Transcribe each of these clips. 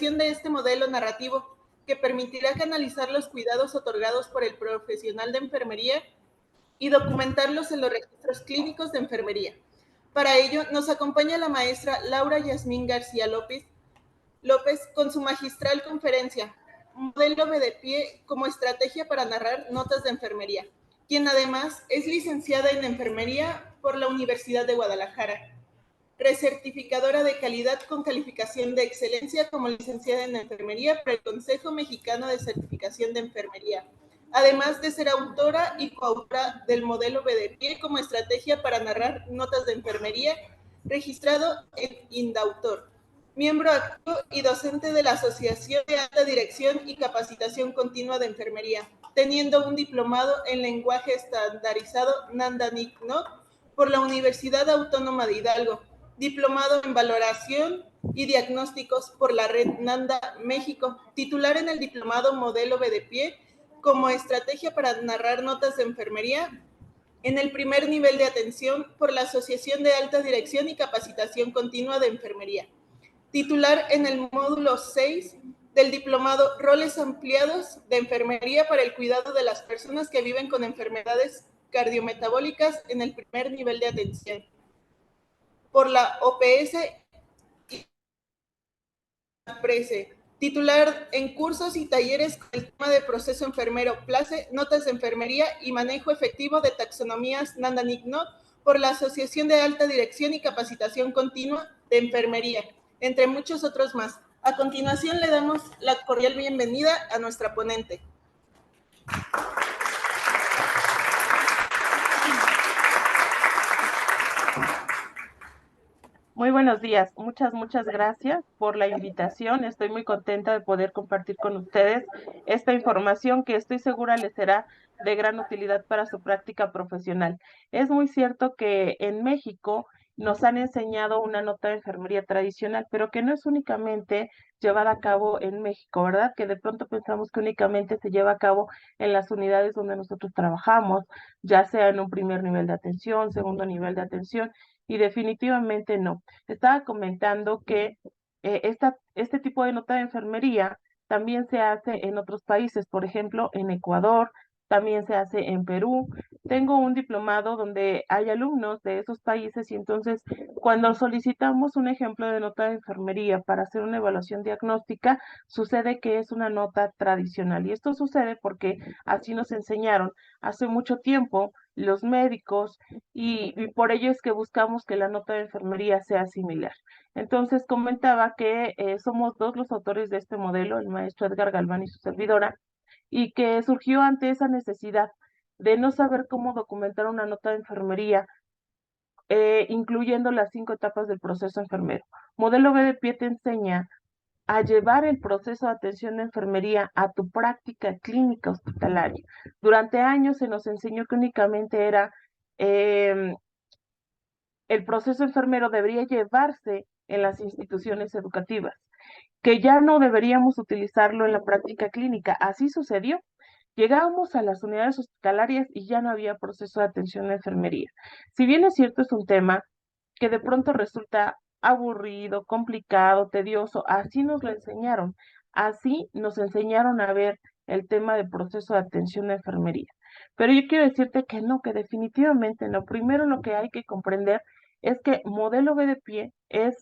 de este modelo narrativo que permitirá canalizar los cuidados otorgados por el profesional de enfermería y documentarlos en los registros clínicos de enfermería. Para ello, nos acompaña la maestra Laura Yasmín García López con su magistral conferencia, Modelo B de Pie como estrategia para narrar notas de enfermería, quien además es licenciada en enfermería por la Universidad de Guadalajara, recertificadora de calidad con calificación de excelencia como licenciada en enfermería por el Consejo Mexicano de Certificación de Enfermería, además de ser autora y coautora del modelo B de Pie como estrategia para narrar notas de enfermería, registrado en Indautor, miembro activo y docente de la Asociación de Alta Dirección y Capacitación Continua de Enfermería, teniendo un diplomado en lenguaje estandarizado Nandanik-No por la Universidad Autónoma de Hidalgo, diplomado en valoración y diagnósticos por la red NANDA México, titular en el diplomado Modelo B de Pie como estrategia para narrar notas de enfermería en el primer nivel de atención por la Asociación de Alta Dirección y Capacitación Continua de Enfermería, titular en el módulo 6 del diplomado Roles Ampliados de Enfermería para el Cuidado de las Personas que viven con enfermedades cardiometabólicas en el primer nivel de atención por la OPS y PRESE, titular en cursos y talleres con el tema de proceso enfermero, PLACE, notas de enfermería y manejo efectivo de taxonomías Nandanik-No por la Asociación de Alta Dirección y Capacitación Continua de Enfermería, entre muchos otros más. A continuación le damos la cordial bienvenida a nuestra ponente. Muy buenos días, muchas gracias por la invitación. Estoy muy contenta de poder compartir con ustedes esta información que estoy segura les será de gran utilidad para su práctica profesional. Es muy cierto que en México nos han enseñado una nota de enfermería tradicional, pero que no es únicamente llevada a cabo en México, ¿verdad? Que de pronto pensamos que únicamente se lleva a cabo en las unidades donde nosotros trabajamos, ya sea en un primer nivel de atención, segundo nivel de atención, y definitivamente no. Estaba comentando que este tipo de nota de enfermería también se hace en otros países, por ejemplo, en Ecuador, también se hace en Perú. Tengo un diplomado donde hay alumnos de esos países y entonces cuando solicitamos un ejemplo de nota de enfermería para hacer una evaluación diagnóstica, sucede que es una nota tradicional. Y esto sucede porque así nos enseñaron hace mucho tiempo los médicos y por ello es que buscamos que la nota de enfermería sea similar. Entonces comentaba que somos dos los autores de este modelo, el maestro Edgar Galván y su servidora, y que surgió ante esa necesidad de no saber cómo documentar una nota de enfermería, incluyendo las 5 etapas del proceso enfermero. Modelo B de Pie te enseña a llevar el proceso de atención de enfermería a tu práctica clínica hospitalaria. Durante años se nos enseñó que únicamente era el proceso enfermero debería llevarse en las instituciones educativas, que ya no deberíamos utilizarlo en la práctica clínica. Así sucedió. Llegábamos a las unidades hospitalarias y ya no había proceso de atención de enfermería. Si bien es cierto, es un tema que de pronto resulta aburrido, complicado, tedioso, así nos lo enseñaron. Así nos enseñaron a ver el tema del proceso de atención de enfermería. Pero yo quiero decirte que no, que definitivamente no. Primero lo que hay que comprender es que modelo B de Pie es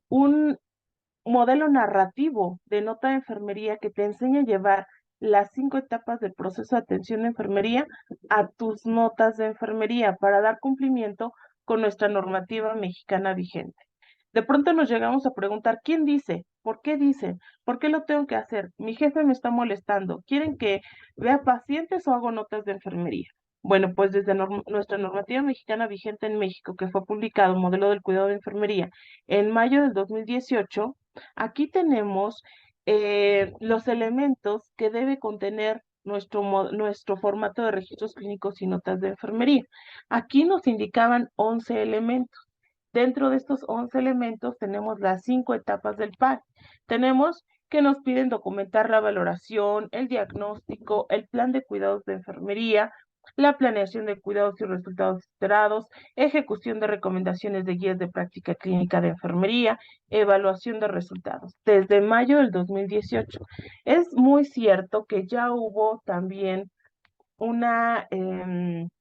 un modelo narrativo de nota de enfermería que te enseña a llevar las 5 etapas del proceso de atención de enfermería a tus notas de enfermería para dar cumplimiento con nuestra normativa mexicana vigente. De pronto nos llegamos a preguntar, ¿quién dice? ¿Por qué dicen? ¿Por qué lo tengo que hacer? Mi jefe me está molestando. ¿Quieren que vea pacientes o hago notas de enfermería? Bueno, pues desde nuestra normativa mexicana vigente en México, que fue publicado, Modelo del Cuidado de Enfermería, en mayo del 2018, aquí tenemos los elementos que debe contener nuestro formato de registros clínicos y notas de enfermería. Aquí nos indicaban 11 elementos. Dentro de estos 11 elementos tenemos las 5 etapas del PAR. Tenemos que nos piden documentar la valoración, el diagnóstico, el plan de cuidados de enfermería, la planeación de cuidados y resultados esperados, ejecución de recomendaciones de guías de práctica clínica de enfermería, evaluación de resultados, desde mayo del 2018. Es muy cierto que ya hubo también una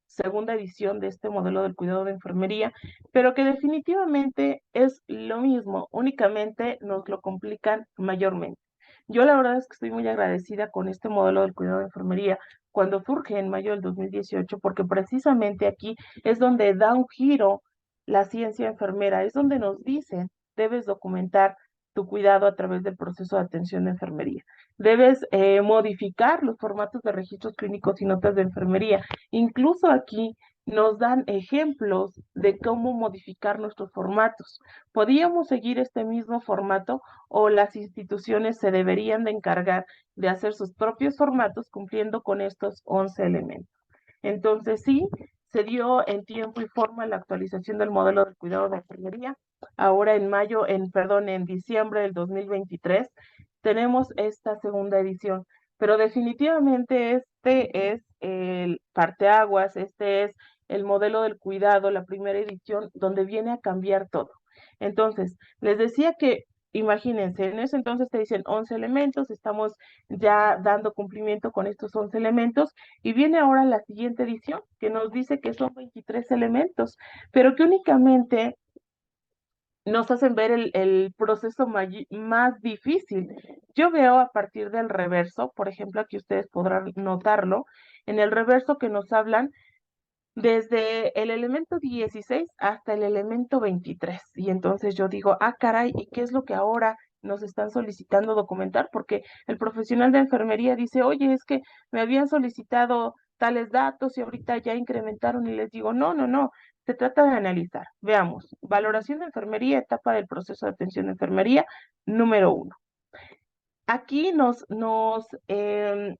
segunda edición de este modelo del cuidado de enfermería, pero que definitivamente es lo mismo, únicamente nos lo complican mayormente. Yo la verdad es que estoy muy agradecida con este modelo del cuidado de enfermería cuando surge en mayo del 2018, porque precisamente aquí es donde da un giro la ciencia enfermera, es donde nos dicen, debes documentar tu cuidado a través del proceso de atención de enfermería. Debes modificar los formatos de registros clínicos y notas de enfermería. Incluso aquí nos dan ejemplos de cómo modificar nuestros formatos. ¿Podríamos seguir este mismo formato o las instituciones se deberían de encargar de hacer sus propios formatos cumpliendo con estos 11 elementos? Entonces sí, se dio en tiempo y forma la actualización del modelo de cuidado de enfermería. Ahora en diciembre del 2023 tenemos esta segunda edición, pero definitivamente este es el parteaguas, este es el modelo del cuidado, la primera edición, donde viene a cambiar todo. Entonces, les decía que, imagínense, en ese entonces te dicen 11 elementos, estamos ya dando cumplimiento con estos 11 elementos, y viene ahora la siguiente edición, que nos dice que son 23 elementos, pero que únicamente nos hacen ver el proceso más difícil. Yo veo a partir del reverso, por ejemplo, aquí ustedes podrán notarlo, en el reverso que nos hablan desde el elemento 16 hasta el elemento 23. Y entonces yo digo, ah, caray, ¿y qué es lo que ahora nos están solicitando documentar? Porque el profesional de enfermería dice, oye, es que me habían solicitado tales datos y ahorita ya incrementaron y les digo, no, no, no. Se trata de analizar. Veamos, valoración de enfermería, etapa del proceso de atención de enfermería, número 1. Aquí nos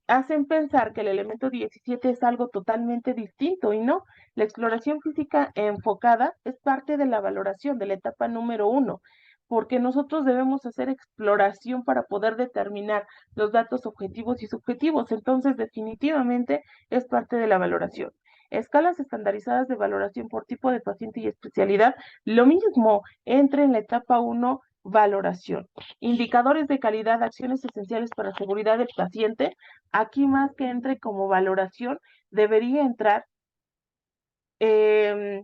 hacen pensar que el elemento 17 es algo totalmente distinto y no. La exploración física enfocada es parte de la valoración de la etapa número 1, porque nosotros debemos hacer exploración para poder determinar los datos objetivos y subjetivos. Entonces, definitivamente es parte de la valoración. Escalas estandarizadas de valoración por tipo de paciente y especialidad, lo mismo entra en la etapa 1, valoración. Indicadores de calidad, acciones esenciales para la seguridad del paciente. Aquí más que entre como valoración, debería entrar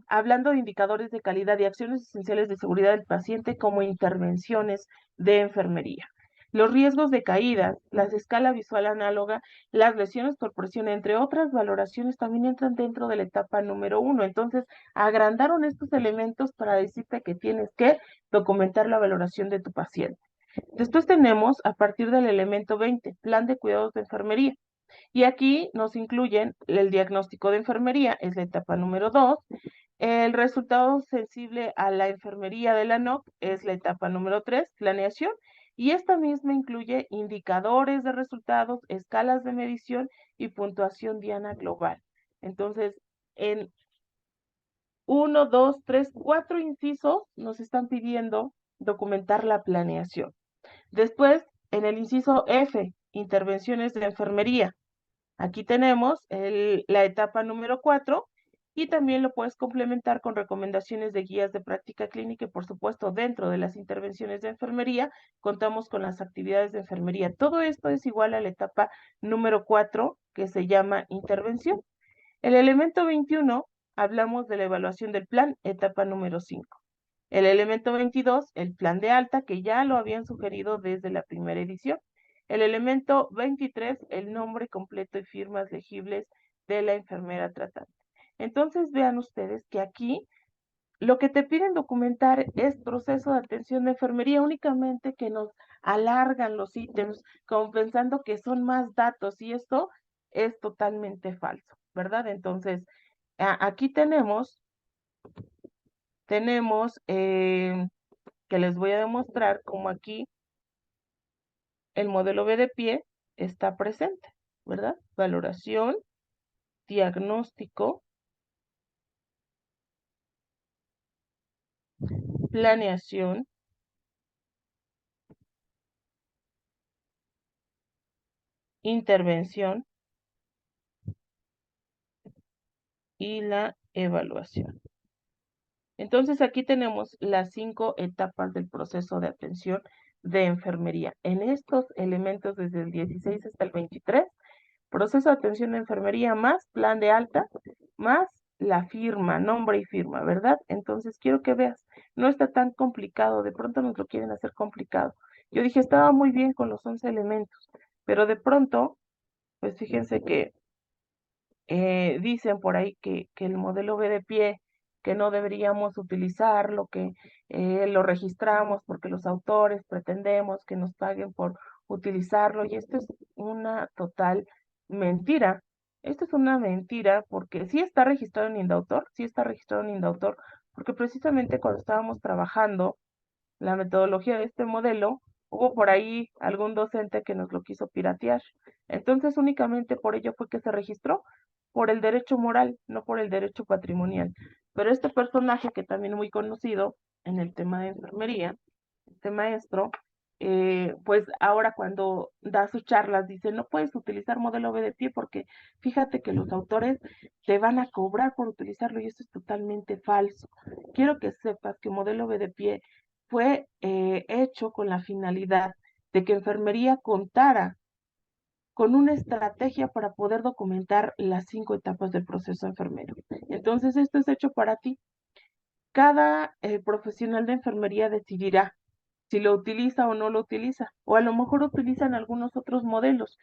hablando de indicadores de calidad y acciones esenciales de seguridad del paciente como intervenciones de enfermería. Los riesgos de caída, la escala visual análoga, las lesiones por presión, entre otras valoraciones, también entran dentro de la etapa número 1. Entonces, agrandaron estos elementos para decirte que tienes que documentar la valoración de tu paciente. Después tenemos, a partir del elemento 20, plan de cuidados de enfermería. Y aquí nos incluyen el diagnóstico de enfermería, es la etapa número 2. El resultado sensible a la enfermería de la NOC es la etapa número 3, planeación. Y esta misma incluye indicadores de resultados, escalas de medición y puntuación diana global. Entonces, en 1, 2, 3, 4 incisos nos están pidiendo documentar la planeación. Después, en el inciso F, intervenciones de enfermería. Aquí tenemos la etapa número 4 y también lo puedes complementar con recomendaciones de guías de práctica clínica y por supuesto dentro de las intervenciones de enfermería contamos con las actividades de enfermería. Todo esto es igual a la etapa número 4 que se llama intervención. El elemento 21 hablamos de la evaluación del plan, etapa número 5. El elemento 22, el plan de alta, que ya lo habían sugerido desde la primera edición. El elemento 23, el nombre completo y firmas legibles de la enfermera tratante. Entonces vean ustedes que aquí lo que te piden documentar es proceso de atención de enfermería, únicamente que nos alargan los ítems, como pensando que son más datos, y esto es totalmente falso, ¿verdad? Entonces, aquí tenemos que les voy a demostrar cómo aquí el modelo B de pie está presente, ¿verdad? Valoración, diagnóstico, planeación, intervención, y la evaluación. Entonces aquí tenemos las 5 etapas del proceso de atención de enfermería. En estos elementos desde el 16 hasta el 23, proceso de atención de enfermería más plan de alta, más la firma, nombre y firma, ¿verdad? Entonces quiero que veas, no está tan complicado, de pronto nos lo quieren hacer complicado. Yo dije, estaba muy bien con los 11 elementos, pero de pronto, pues fíjense que dicen por ahí que el modelo B de pie, que no deberíamos utilizarlo, que lo registramos porque los autores pretendemos que nos paguen por utilizarlo, y esto es una total mentira. Esto es una mentira porque sí está registrado en Indautor, sí está registrado en Indautor, porque precisamente cuando estábamos trabajando la metodología de este modelo, hubo por ahí algún docente que nos lo quiso piratear. Entonces, únicamente por ello fue que se registró, por el derecho moral, no por el derecho patrimonial. Pero este personaje, que también es muy conocido en el tema de enfermería, este maestro, pues ahora cuando da sus charlas dice, no puedes utilizar modelo B de pie porque fíjate que los autores te van a cobrar por utilizarlo y esto es totalmente falso. Quiero que sepas que modelo B de pie fue hecho con la finalidad de que enfermería contara con una estrategia para poder documentar las 5 etapas del proceso enfermero. Entonces, esto es hecho para ti. Cada profesional de enfermería decidirá si lo utiliza o no lo utiliza, o a lo mejor utilizan algunos otros modelos.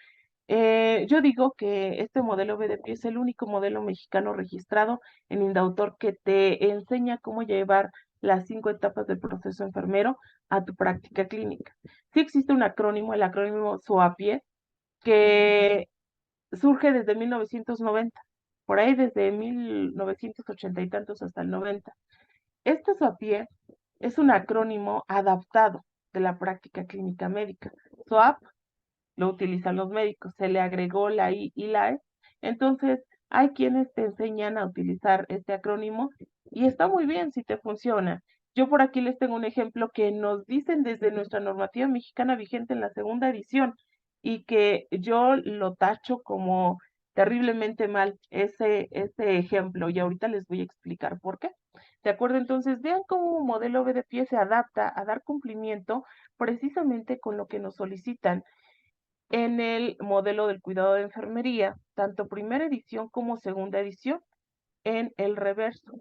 Yo digo que este modelo BDP es el único modelo mexicano registrado en Indautor que te enseña cómo llevar las 5 etapas del proceso enfermero a tu práctica clínica. Sí existe un acrónimo, el acrónimo SOAPIE, que surge desde 1990, por ahí desde 1980 y tantos hasta el 90. Este SOAPIE es un acrónimo adaptado de la práctica clínica médica. SOAP lo utilizan los médicos, se le agregó la I y la E. Entonces, hay quienes te enseñan a utilizar este acrónimo y está muy bien si te funciona. Yo por aquí les tengo un ejemplo que nos dicen desde nuestra normativa mexicana vigente en la segunda edición y que yo lo tacho como terriblemente mal ese ejemplo y ahorita les voy a explicar por qué. ¿De acuerdo? Entonces, vean cómo un modelo B de pie se adapta a dar cumplimiento precisamente con lo que nos solicitan en el modelo del cuidado de enfermería, tanto primera edición como segunda edición, en el reverso.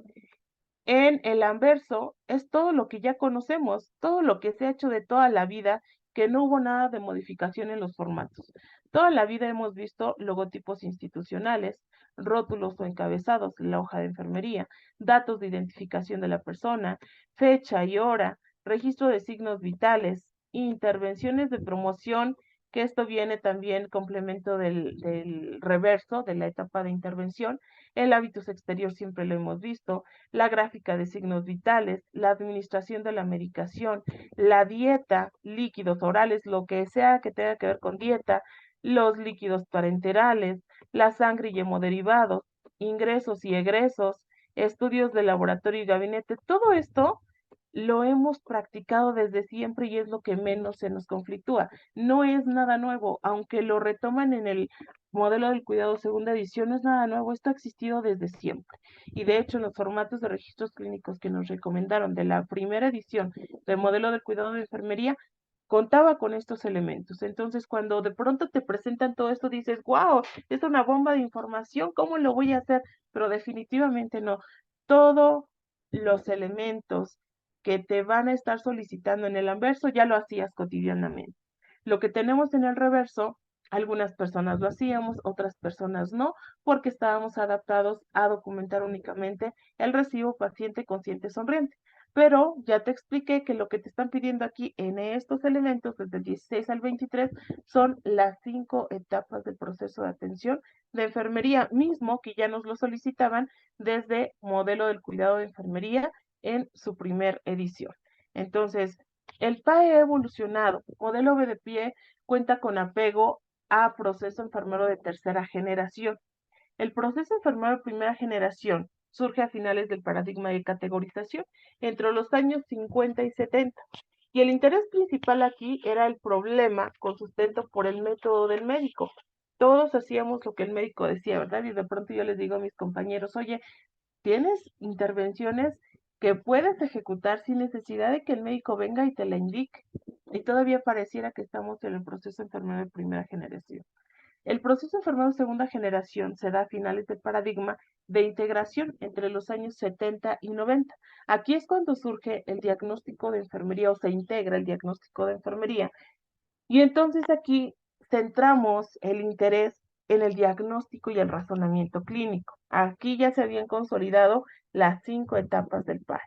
En el anverso es todo lo que ya conocemos, todo lo que se ha hecho de toda la vida, que no hubo nada de modificación en los formatos. Toda la vida hemos visto logotipos institucionales, rótulos o encabezados en la hoja de enfermería, datos de identificación de la persona, fecha y hora, registro de signos vitales, intervenciones de promoción, que esto viene también complemento del reverso de la etapa de intervención. El hábitus exterior siempre lo hemos visto, la gráfica de signos vitales, la administración de la medicación, la dieta, líquidos orales, lo que sea que tenga que ver con dieta, los líquidos parenterales, la sangre y hemoderivados, ingresos y egresos, estudios de laboratorio y gabinete, todo esto lo hemos practicado desde siempre y es lo que menos se nos conflictúa. No es nada nuevo, aunque lo retoman en el modelo del cuidado segunda edición, no es nada nuevo, esto ha existido desde siempre. Y de hecho, los formatos de registros clínicos que nos recomendaron de la primera edición del modelo del cuidado de enfermería contaba con estos elementos. Entonces, cuando de pronto te presentan todo esto, dices, wow, es una bomba de información, ¿cómo lo voy a hacer? Pero definitivamente no. Todos los elementos que te van a estar solicitando en el anverso ya lo hacías cotidianamente. Lo que tenemos en el reverso, algunas personas lo hacíamos, otras personas no, porque estábamos adaptados a documentar únicamente el recibo paciente consciente sonriente. Pero ya te expliqué que lo que te están pidiendo aquí en estos elementos, desde el 16 al 23, son las 5 etapas del proceso de atención de enfermería mismo, que ya nos lo solicitaban desde modelo del cuidado de enfermería en su primer edición. Entonces, el PAE ha evolucionado. Modelo B de pie cuenta con apego a proceso enfermero de tercera generación. El proceso enfermero de primera generación surge a finales del paradigma de categorización entre los años 50 y 70. Y el interés principal aquí era el problema con sustento por el método del médico. todos hacíamos lo que el médico decía, ¿verdad? Y de pronto yo les digo a mis compañeros, oye, tienes intervenciones que puedes ejecutar sin necesidad de que el médico venga y te la indique. Y todavía pareciera que estamos en el proceso enfermero de primera generación. El proceso enfermero de segunda generación se da a finales del paradigma de integración entre los años 70 y 90. Aquí es cuando surge el diagnóstico de enfermería o se integra el diagnóstico de enfermería. Y entonces aquí centramos el interés en el diagnóstico y el razonamiento clínico. Aquí ya se habían consolidado las 5 etapas del PAE.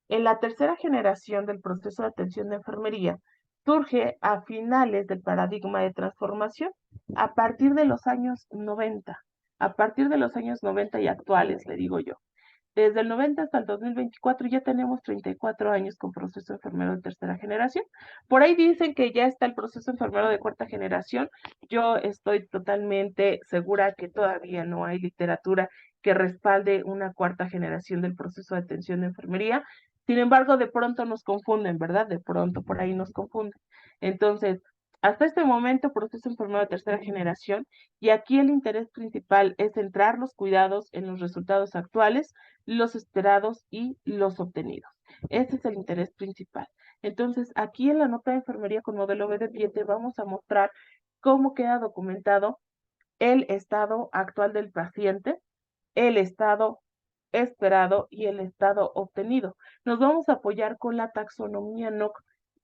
En la tercera generación del proceso de atención de enfermería, surge a finales del paradigma de transformación, a partir de los años 90, a partir de los años 90 y actuales, le digo yo. Desde el 90 hasta el 2024 ya tenemos 34 años con proceso enfermero de tercera generación. Por ahí dicen que ya está el proceso enfermero de cuarta generación. Yo estoy totalmente segura que todavía no hay literatura que respalde una cuarta generación del proceso de atención de enfermería. Sin embargo, de pronto nos confunden, ¿verdad? De pronto por ahí nos confunden. Entonces, hasta este momento, proceso enfermero de tercera generación, y aquí el interés principal es centrar los cuidados en los resultados actuales, los esperados y los obtenidos. Ese es el interés principal. Entonces, aquí en la nota de enfermería con modelo B de pie te vamos a mostrar cómo queda documentado el estado actual del paciente, el estado esperado y el estado obtenido. Nos vamos a apoyar con la taxonomía NOC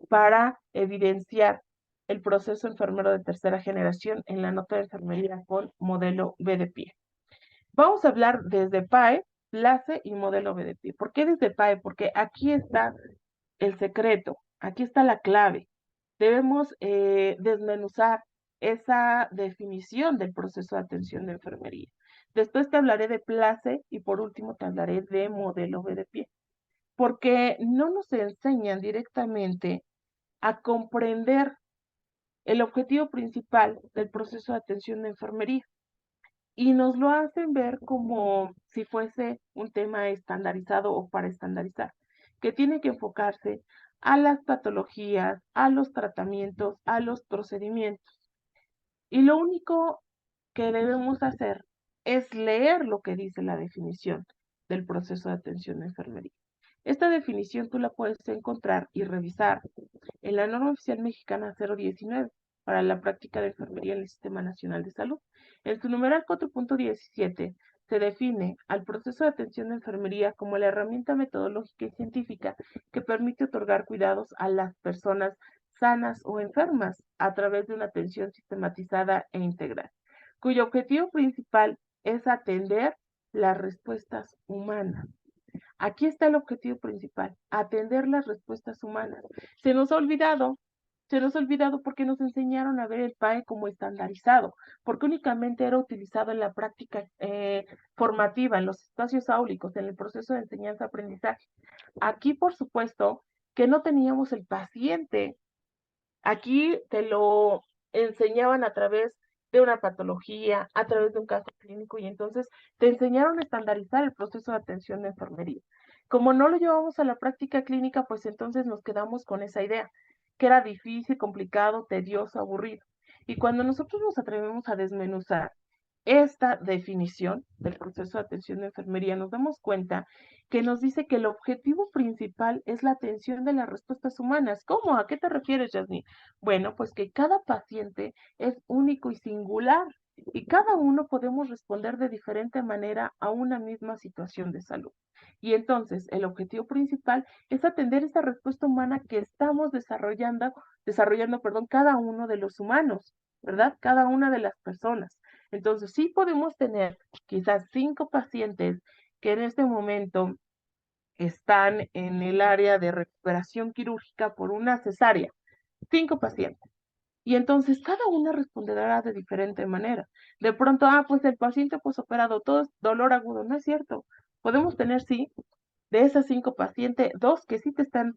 para evidenciar el proceso enfermero de tercera generación en la nota de enfermería con modelo B de pie. Vamos a hablar desde PAE, PLACE y modelo B de pie. ¿Por qué desde PAE? Porque aquí está el secreto, aquí está la clave. Debemos desmenuzar esa definición del proceso de atención de enfermería. Después te hablaré de PLACE y por último te hablaré de modelo B de pie, porque no nos enseñan directamente a comprender el objetivo principal del proceso de atención de enfermería y nos lo hacen ver como si fuese un tema estandarizado o para estandarizar, que tiene que enfocarse a las patologías, a los tratamientos, a los procedimientos. Y lo único que debemos hacer es leer lo que dice la definición del proceso de atención de enfermería. Esta definición tú la puedes encontrar y revisar en la norma oficial mexicana 019 para la práctica de enfermería en el Sistema Nacional de Salud. En su numeral 4.17 se define al proceso de atención de enfermería como la herramienta metodológica y científica que permite otorgar cuidados a las personas sanas o enfermas a través de una atención sistematizada e integral, cuyo objetivo principal es atender las respuestas humanas. Aquí está el objetivo principal, atender las respuestas humanas. Se nos ha olvidado, se nos ha olvidado porque nos enseñaron a ver el PAE como estandarizado, porque únicamente era utilizado en la práctica formativa, en los espacios áulicos, en el proceso de enseñanza-aprendizaje. Aquí, por supuesto, que no teníamos el paciente. Aquí te lo enseñaban a través de una patología, a través de un caso clínico, y entonces te enseñaron a estandarizar el proceso de atención de enfermería. Como no lo llevamos a la práctica clínica, pues entonces nos quedamos con esa idea, que era difícil, complicado, tedioso, aburrido. Y cuando nosotros nos atrevemos a desmenuzar esta definición del proceso de atención de enfermería, nos damos cuenta que nos dice que el objetivo principal es la atención de las respuestas humanas. ¿Cómo? ¿A qué te refieres, Jasmine? Bueno, pues que cada paciente es único y singular y cada uno podemos responder de diferente manera a una misma situación de salud. Y entonces el objetivo principal es atender esa respuesta humana que estamos desarrollando, perdón, cada uno de los humanos, ¿verdad? Cada una de las personas. Entonces, sí podemos tener quizás 5 pacientes que en este momento están en el área de recuperación quirúrgica por una cesárea. 5 pacientes. Y entonces cada una responderá de diferente manera. De pronto, pues el paciente operado, todo es dolor agudo. No es cierto. Podemos tener, sí, de esas 5 pacientes, 2 que sí te están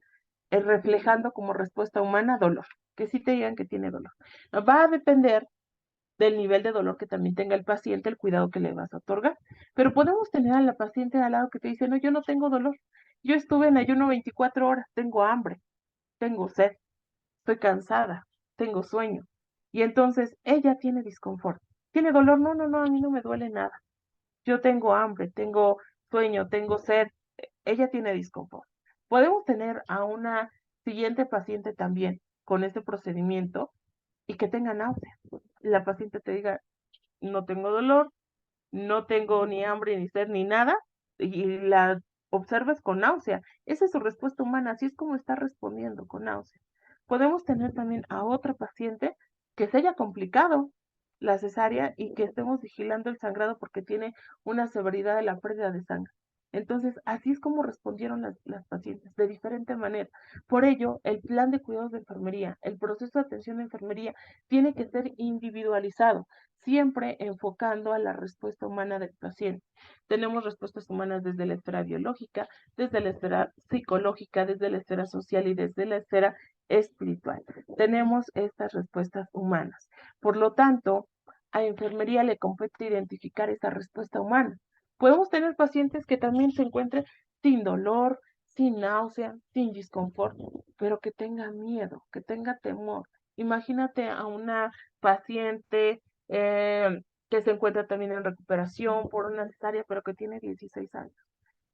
reflejando como respuesta humana dolor, que sí te digan que tiene dolor. Va a depender del nivel de dolor que también tenga el paciente, el cuidado que le vas a otorgar. Pero podemos tener a la paciente al lado que te dice, no, yo no tengo dolor. Yo estuve en ayuno 24 horas, tengo hambre, tengo sed, estoy cansada, tengo sueño. Y entonces ella tiene disconfort. ¿Tiene dolor? No, no, no, a mí no me duele nada. Yo tengo hambre, tengo sueño, tengo sed. Ella tiene disconfort. Podemos tener a una siguiente paciente también con ese procedimiento y que tenga náusea. La paciente te diga, no tengo dolor, no tengo ni hambre, ni sed, ni nada, y la observes con náusea. Esa es su respuesta humana, así es como está respondiendo con náusea. Podemos tener también a otra paciente que se haya complicado la cesárea y que estemos vigilando el sangrado porque tiene una severidad de la pérdida de sangre. Entonces, así es como respondieron las pacientes, de diferente manera. Por ello, el plan de cuidados de enfermería, el proceso de atención de enfermería, tiene que ser individualizado, siempre enfocando a la respuesta humana del paciente. Tenemos respuestas humanas desde la esfera biológica, desde la esfera psicológica, desde la esfera social y desde la esfera espiritual. Tenemos estas respuestas humanas. Por lo tanto, a enfermería le compete identificar esa respuesta humana. Podemos tener pacientes que también se encuentren sin dolor, sin náusea, sin disconfort, pero que tenga miedo, que tenga temor. Imagínate a una paciente que se encuentra también en recuperación por una cesárea, pero que tiene 16 años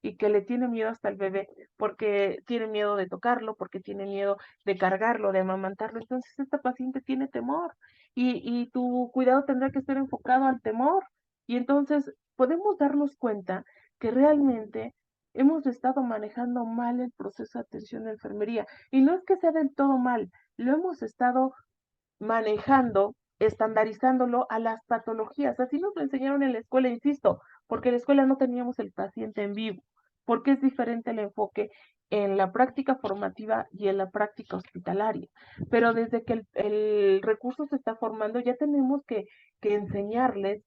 y que le tiene miedo hasta el bebé, porque tiene miedo de tocarlo, porque tiene miedo de cargarlo, de amamantarlo. Entonces esta paciente tiene temor y tu cuidado tendrá que estar enfocado al temor. Y entonces podemos darnos cuenta que realmente hemos estado manejando mal el proceso de atención de enfermería. Y no es que sea del todo mal, lo hemos estado manejando, estandarizándolo a las patologías. Así nos lo enseñaron en la escuela, insisto, porque en la escuela no teníamos el paciente en vivo, porque es diferente el enfoque en la práctica formativa y en la práctica hospitalaria. Pero desde que el recurso se está formando, ya tenemos que enseñarles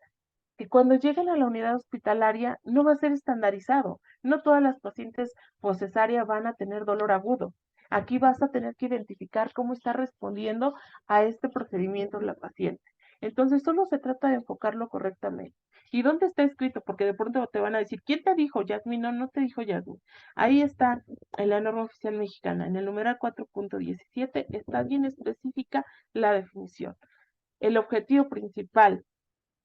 que cuando lleguen a la unidad hospitalaria no va a ser estandarizado. No todas las pacientes postcesárea van a tener dolor agudo. Aquí vas a tener que identificar cómo está respondiendo a este procedimiento la paciente. Entonces, solo se trata de enfocarlo correctamente. ¿Y dónde está escrito? Porque de pronto te van a decir, ¿quién te dijo, Yasmin? No, no te dijo Yasmin. Ahí está en la norma oficial mexicana, en el numeral 4.17, está bien específica la definición. El objetivo principal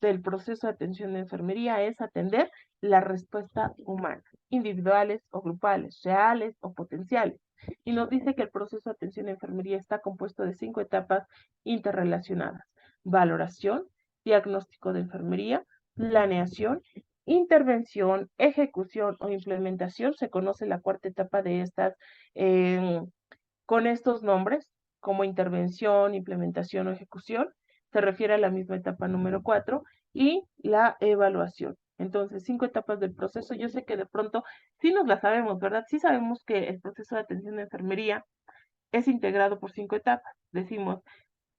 del proceso de atención de enfermería es atender la respuesta humana, individuales o grupales, reales o potenciales. Y nos dice que el proceso de atención de enfermería está compuesto de 5 etapas interrelacionadas: valoración, diagnóstico de enfermería, planeación, intervención, ejecución o implementación. Se conoce la cuarta etapa de estas con estos nombres, como intervención, implementación o ejecución. Se refiere a la misma etapa número 4 y la evaluación. Entonces, 5 etapas del proceso. Yo sé que de pronto sí nos la sabemos, ¿verdad? Sí sabemos que el proceso de atención de enfermería es integrado por 5 etapas. Decimos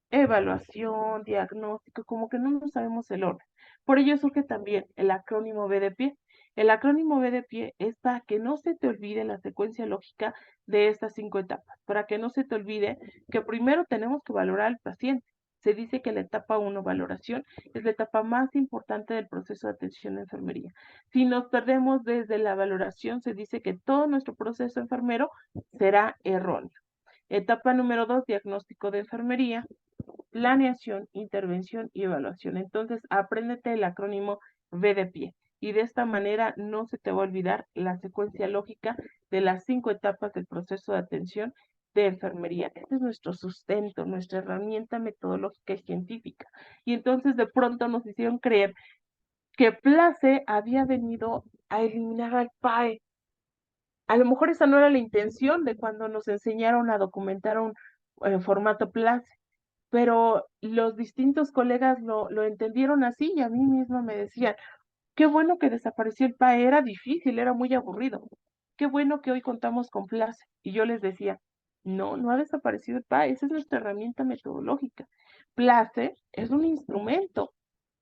evaluación, diagnóstico, como que no nos sabemos el orden. Por ello surge también el acrónimo B de pie. El acrónimo B de pie es para que no se te olvide la secuencia lógica de estas 5 etapas, para que no se te olvide que primero tenemos que valorar al paciente. Se dice que la etapa 1, valoración, es la etapa más importante del proceso de atención de enfermería. Si nos perdemos desde la valoración, se dice que todo nuestro proceso enfermero será erróneo. Etapa número 2, diagnóstico de enfermería, planeación, intervención y evaluación. Entonces, apréndete el acrónimo V de pie. Y de esta manera no se te va a olvidar la secuencia lógica de las 5 etapas del proceso de atención de enfermería. Este es nuestro sustento, nuestra herramienta metodológica y científica. Y entonces de pronto nos hicieron creer que Place había venido a eliminar al PAE. A lo mejor esa no era la intención de cuando nos enseñaron a documentar un formato Place, pero los distintos colegas lo entendieron así y a mí misma me decían, qué bueno que desapareció el PAE, era difícil, era muy aburrido, qué bueno que hoy contamos con Place. Y yo les decía, no, no ha desaparecido el PAE, esa es nuestra herramienta metodológica. Place es un instrumento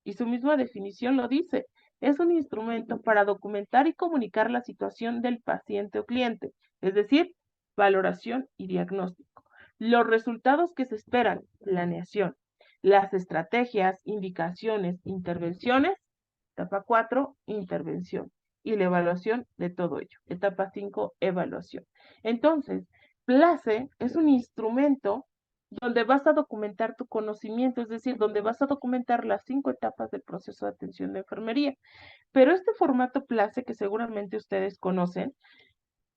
y su misma definición lo dice, es un instrumento para documentar y comunicar la situación del paciente o cliente, es decir, valoración y diagnóstico. Los resultados que se esperan, planeación, las estrategias, indicaciones, intervenciones, etapa 4, intervención, y la evaluación de todo ello. Etapa 5, evaluación. Entonces, Place es un instrumento donde vas a documentar tu conocimiento, es decir, donde vas a documentar las 5 etapas del proceso de atención de enfermería. Pero este formato PLACE, que seguramente ustedes conocen,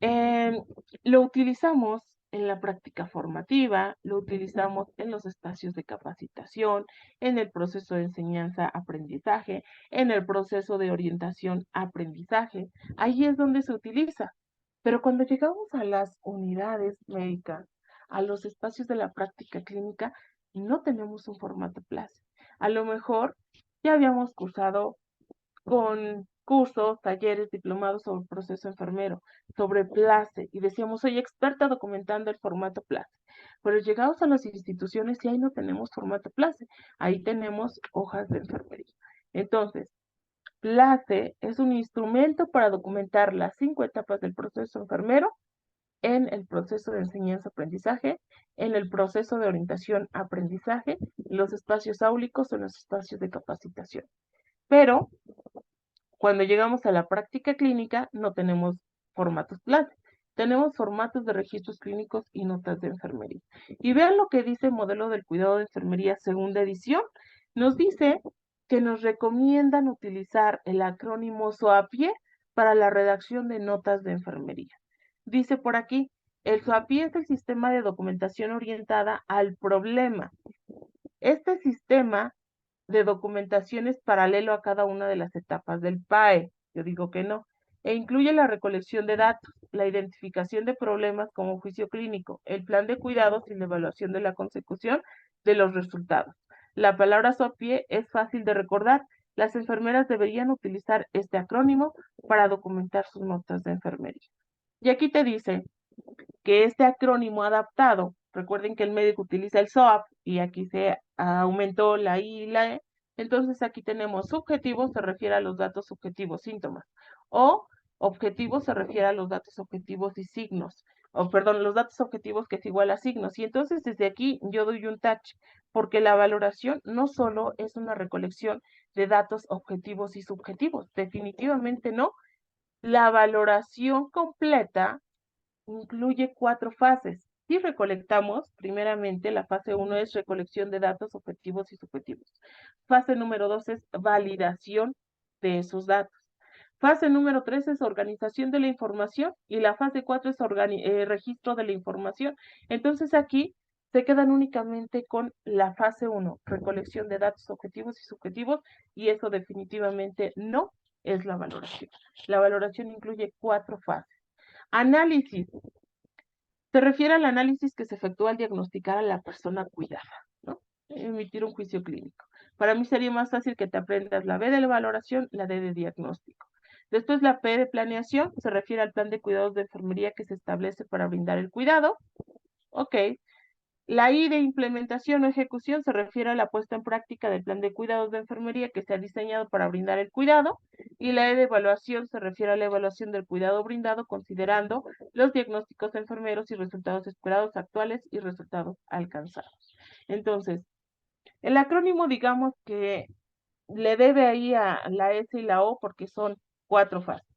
eh, lo utilizamos en la práctica formativa, lo utilizamos en los espacios de capacitación, en el proceso de enseñanza-aprendizaje, en el proceso de orientación-aprendizaje. Ahí es donde se utiliza. Pero cuando llegamos a las unidades médicas, a los espacios de la práctica clínica, no tenemos un formato PLACE. A lo mejor ya habíamos cursado con cursos, talleres, diplomados sobre el proceso enfermero, sobre PLACE, y decíamos, soy experta documentando el formato PLACE. Pero llegados a las instituciones y ahí no tenemos formato PLACE, ahí tenemos hojas de enfermería. Entonces, PLACE es un instrumento para documentar las 5 etapas del proceso enfermero en el proceso de enseñanza-aprendizaje, en el proceso de orientación-aprendizaje, los espacios áulicos o los espacios de capacitación. Pero cuando llegamos a la práctica clínica, no tenemos formatos PLACE, tenemos formatos de registros clínicos y notas de enfermería. Y vean lo que dice el modelo del cuidado de enfermería segunda edición. Nos dice que nos recomiendan utilizar el acrónimo SOAPIE para la redacción de notas de enfermería. Dice por aquí, el SOAPIE es el sistema de documentación orientada al problema. Este sistema de documentación es paralelo a cada una de las etapas del PAE. Yo digo que no. E incluye la recolección de datos, la identificación de problemas como juicio clínico, el plan de cuidados y la evaluación de la consecución de los resultados. La palabra SOAPIE es fácil de recordar. Las enfermeras deberían utilizar este acrónimo para documentar sus notas de enfermería. Y aquí te dice que este acrónimo adaptado, recuerden que el médico utiliza el SOAP y aquí se aumentó la I y la E, entonces aquí tenemos subjetivo, se refiere a los datos subjetivos, síntomas, o objetivo se refiere a los datos objetivos y signos, o perdón, los datos objetivos que es igual a signos, y entonces desde aquí yo doy un touch, porque la valoración no solo es una recolección de datos objetivos y subjetivos, definitivamente no. La valoración completa incluye 4 fases. Si recolectamos, primeramente, la fase 1 es recolección de datos objetivos y subjetivos. Fase número 2 es validación de esos datos. Fase número 3 es organización de la información y la fase 4 es registro de la información. Entonces aquí se quedan únicamente con la fase 1, recolección de datos objetivos y subjetivos, y eso definitivamente no es la valoración. La valoración incluye 4 fases. Análisis. Se refiere al análisis que se efectúa al diagnosticar a la persona cuidada, ¿no? Emitir un juicio clínico. Para mí sería más fácil que te aprendas la B de la valoración, la D de diagnóstico. Después la P de planeación, se refiere al plan de cuidados de enfermería que se establece para brindar el cuidado. Ok, la I de implementación o ejecución se refiere a la puesta en práctica del plan de cuidados de enfermería que se ha diseñado para brindar el cuidado. Y la E de evaluación se refiere a la evaluación del cuidado brindado considerando los diagnósticos enfermeros y resultados esperados actuales y resultados alcanzados. Entonces, el acrónimo digamos que le debe ahí a la S y la O porque son 4 fases.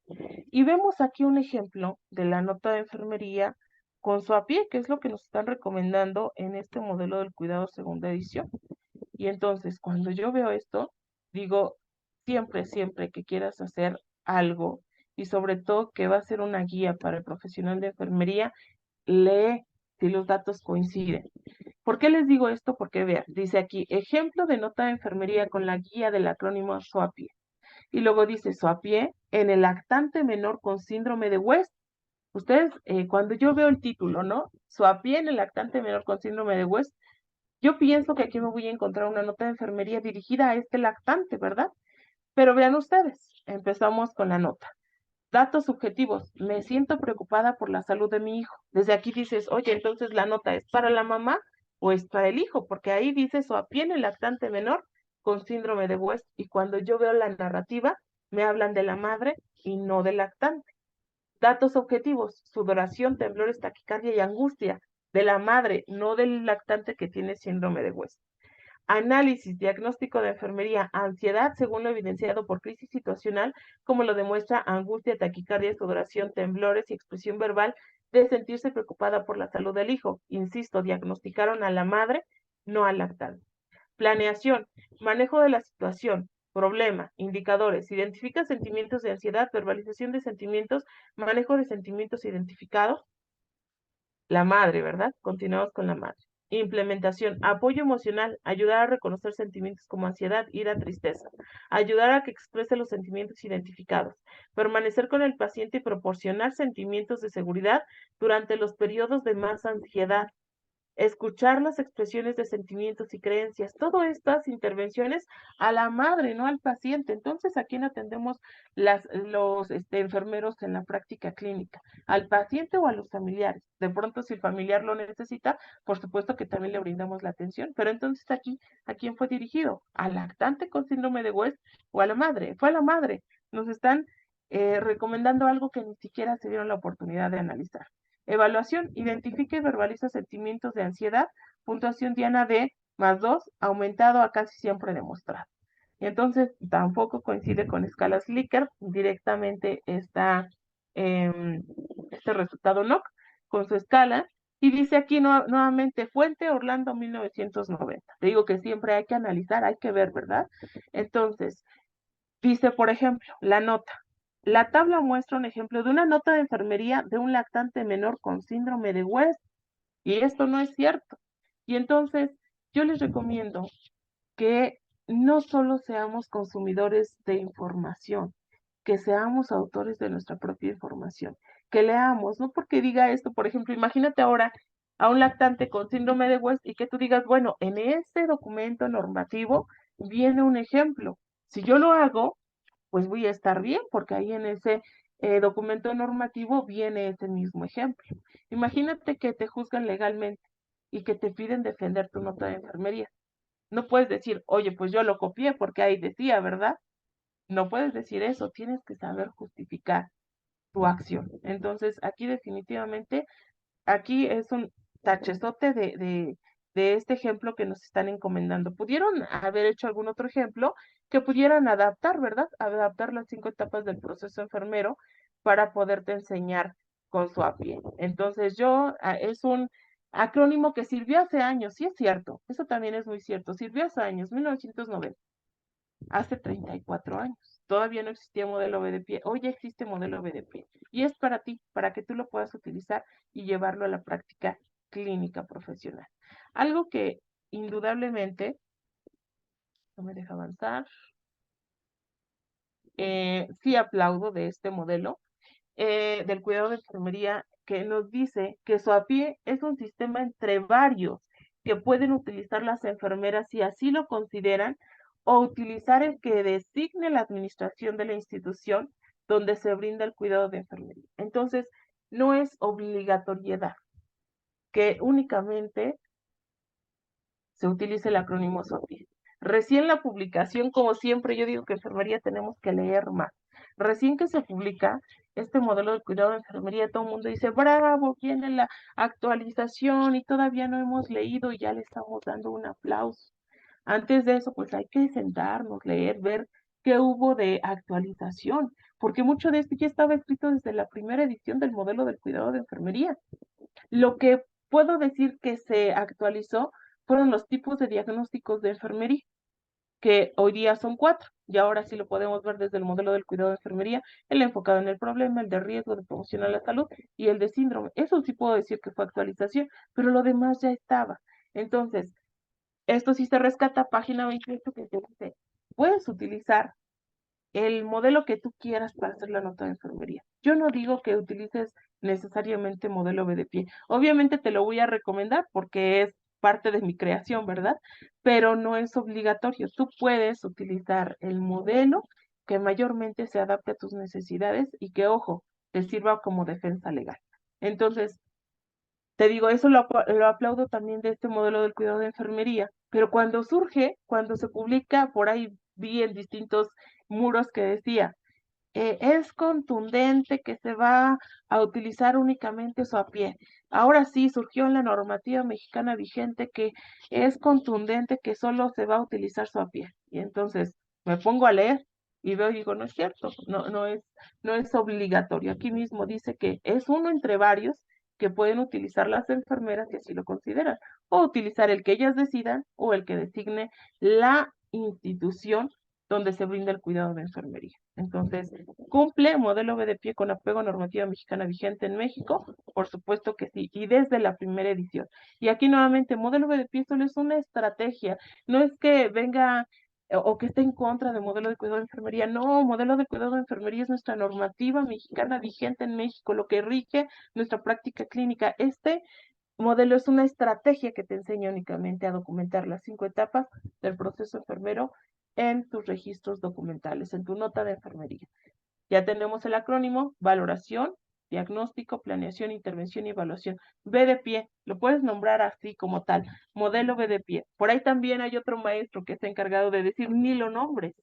Y vemos aquí un ejemplo de la nota de enfermería con su a pie, que es lo que nos están recomendando en este modelo del cuidado segunda edición. Y entonces, cuando yo veo esto, digo, siempre, siempre que quieras hacer algo y sobre todo que va a ser una guía para el profesional de enfermería, lee si los datos coinciden. ¿Por qué les digo esto? Porque vean, dice aquí, ejemplo de nota de enfermería con la guía del acrónimo SOAPIE. Y luego dice SOAPIE en el lactante menor con síndrome de West. Ustedes, cuando yo veo el título, ¿no? SOAPIE en el lactante menor con síndrome de West, yo pienso que aquí me voy a encontrar una nota de enfermería dirigida a este lactante, ¿verdad? Pero vean ustedes, empezamos con la nota. Datos subjetivos. Me siento preocupada por la salud de mi hijo. Desde aquí dices, oye, entonces la nota es para la mamá o es para el hijo, porque ahí dice SOAPIE en el lactante menor con síndrome de West. Y cuando yo veo la narrativa, me hablan de la madre y no del lactante. Datos objetivos, sudoración, temblores, taquicardia y angustia de la madre, no del lactante que tiene síndrome de West. Análisis, diagnóstico de enfermería, ansiedad, según lo evidenciado por crisis situacional, como lo demuestra angustia, taquicardia, sudoración, temblores y expresión verbal de sentirse preocupada por la salud del hijo. Insisto, diagnosticaron a la madre, no al lactante. Planeación, manejo de la situación, problema, indicadores, identifica sentimientos de ansiedad, verbalización de sentimientos, manejo de sentimientos identificados, la madre, ¿verdad? Continuamos con la madre. Implementación, apoyo emocional, ayudar a reconocer sentimientos como ansiedad, ira, tristeza, ayudar a que exprese los sentimientos identificados, permanecer con el paciente y proporcionar sentimientos de seguridad durante los periodos de más ansiedad, escuchar las expresiones de sentimientos y creencias, todas estas intervenciones a la madre, no al paciente. Entonces, ¿a quién atendemos los enfermeros en la práctica clínica? ¿Al paciente o a los familiares? De pronto, si el familiar lo necesita, por supuesto que también le brindamos la atención, pero entonces aquí, ¿a quién fue dirigido? ¿Al lactante con síndrome de West o a la madre? Fue a la madre. Nos están recomendando algo que ni siquiera se dieron la oportunidad de analizar. Evaluación, identifica y verbaliza sentimientos de ansiedad, puntuación Diana de +2, aumentado a casi siempre demostrado. Y entonces tampoco coincide con escalas Likert, directamente está este resultado NOC con su escala, y dice aquí nuevamente fuente Orlando 1990. Te digo que siempre hay que analizar, hay que ver, ¿verdad? Entonces, dice, por ejemplo, la nota. La tabla muestra un ejemplo de una nota de enfermería de un lactante menor con síndrome de West, y esto no es cierto. Y entonces, yo les recomiendo que no solo seamos consumidores de información, que seamos autores de nuestra propia información, que leamos, no porque diga esto, por ejemplo, imagínate ahora a un lactante con síndrome de West y que tú digas, bueno, en este documento normativo viene un ejemplo. Si yo lo hago, pues voy a estar bien, porque ahí en ese documento normativo viene ese mismo ejemplo. Imagínate que te juzgan legalmente y que te piden defender tu nota de enfermería. No puedes decir, oye, pues yo lo copié porque ahí decía, ¿verdad? No puedes decir eso, tienes que saber justificar tu acción. Entonces, aquí definitivamente, aquí es un tachezote de este ejemplo que nos están encomendando. Pudieron haber hecho algún otro ejemplo que pudieran adaptar, ¿verdad? Adaptar las 5 etapas del proceso enfermero para poderte enseñar con su API. Entonces, es un acrónimo que sirvió hace años, sí es cierto, eso también es muy cierto, sirvió hace años, 1990, hace 34 años. Todavía no existía modelo BDP, hoy ya existe modelo BDP y es para ti, para que tú lo puedas utilizar y llevarlo a la práctica clínica profesional. Algo que indudablemente, no me deja avanzar, sí aplaudo de este modelo, del cuidado de enfermería, que nos dice que SOAPIE es un sistema entre varios que pueden utilizar las enfermeras si así lo consideran, o utilizar el que designe la administración de la institución donde se brinda el cuidado de enfermería. Entonces, no es obligatoriedad que únicamente se utilice el acrónimo SOAPIE. Recién la publicación, como siempre, yo digo que enfermería tenemos que leer más. Recién que se publica este modelo de cuidado de enfermería, todo el mundo dice, bravo, viene la actualización y todavía no hemos leído y ya le estamos dando un aplauso. Antes de eso, pues hay que sentarnos, leer, ver qué hubo de actualización, porque mucho de esto ya estaba escrito desde la primera edición del modelo del cuidado de enfermería. Lo que puedo decir que se actualizó fueron los tipos de diagnósticos de enfermería, que hoy día son 4, y ahora sí lo podemos ver desde el modelo del cuidado de enfermería, el enfocado en el problema, el de riesgo, de promoción a la salud y el de síndrome. Eso sí puedo decir que fue actualización, pero lo demás ya estaba. Entonces, esto sí se rescata, página 28, que te dice, puedes utilizar el modelo que tú quieras para hacer la nota de enfermería. Yo no digo que utilices necesariamente modelo BDP. Obviamente te lo voy a recomendar porque es parte de mi creación, ¿verdad? Pero no es obligatorio. Tú puedes utilizar el modelo que mayormente se adapte a tus necesidades y que, ojo, te sirva como defensa legal. Entonces, te digo, eso lo aplaudo también de este modelo del cuidado de enfermería, pero cuando surge, cuando se publica, por ahí vi en distintos muros que decía, es contundente que se va a utilizar únicamente eso a pie. Ahora sí, surgió en la normativa mexicana vigente que es contundente que solo se va a utilizar su a pie. Y entonces me pongo a leer y veo y digo, no es cierto, no es obligatorio. Aquí mismo dice que es uno entre varios que pueden utilizar las enfermeras si así lo consideran, o utilizar el que ellas decidan o el que designe la institución donde se brinda el cuidado de enfermería. Entonces, ¿cumple modelo B de pie con apego a normativa mexicana vigente en México? Por supuesto que sí, y desde la primera edición. Y aquí nuevamente, modelo B de pie solo es una estrategia, no es que venga o que esté en contra del modelo de cuidado de enfermería. No, modelo de cuidado de enfermería es nuestra normativa mexicana vigente en México, lo que rige nuestra práctica clínica. Este modelo es una estrategia que te enseña únicamente a documentar las 5 etapas del proceso enfermero en tus registros documentales, en tu nota de enfermería. Ya tenemos el acrónimo: valoración, diagnóstico, planeación, intervención y evaluación. B de pie, lo puedes nombrar así como tal, modelo B de pie. Por ahí también hay otro maestro que está encargado de decir ni lo nombres.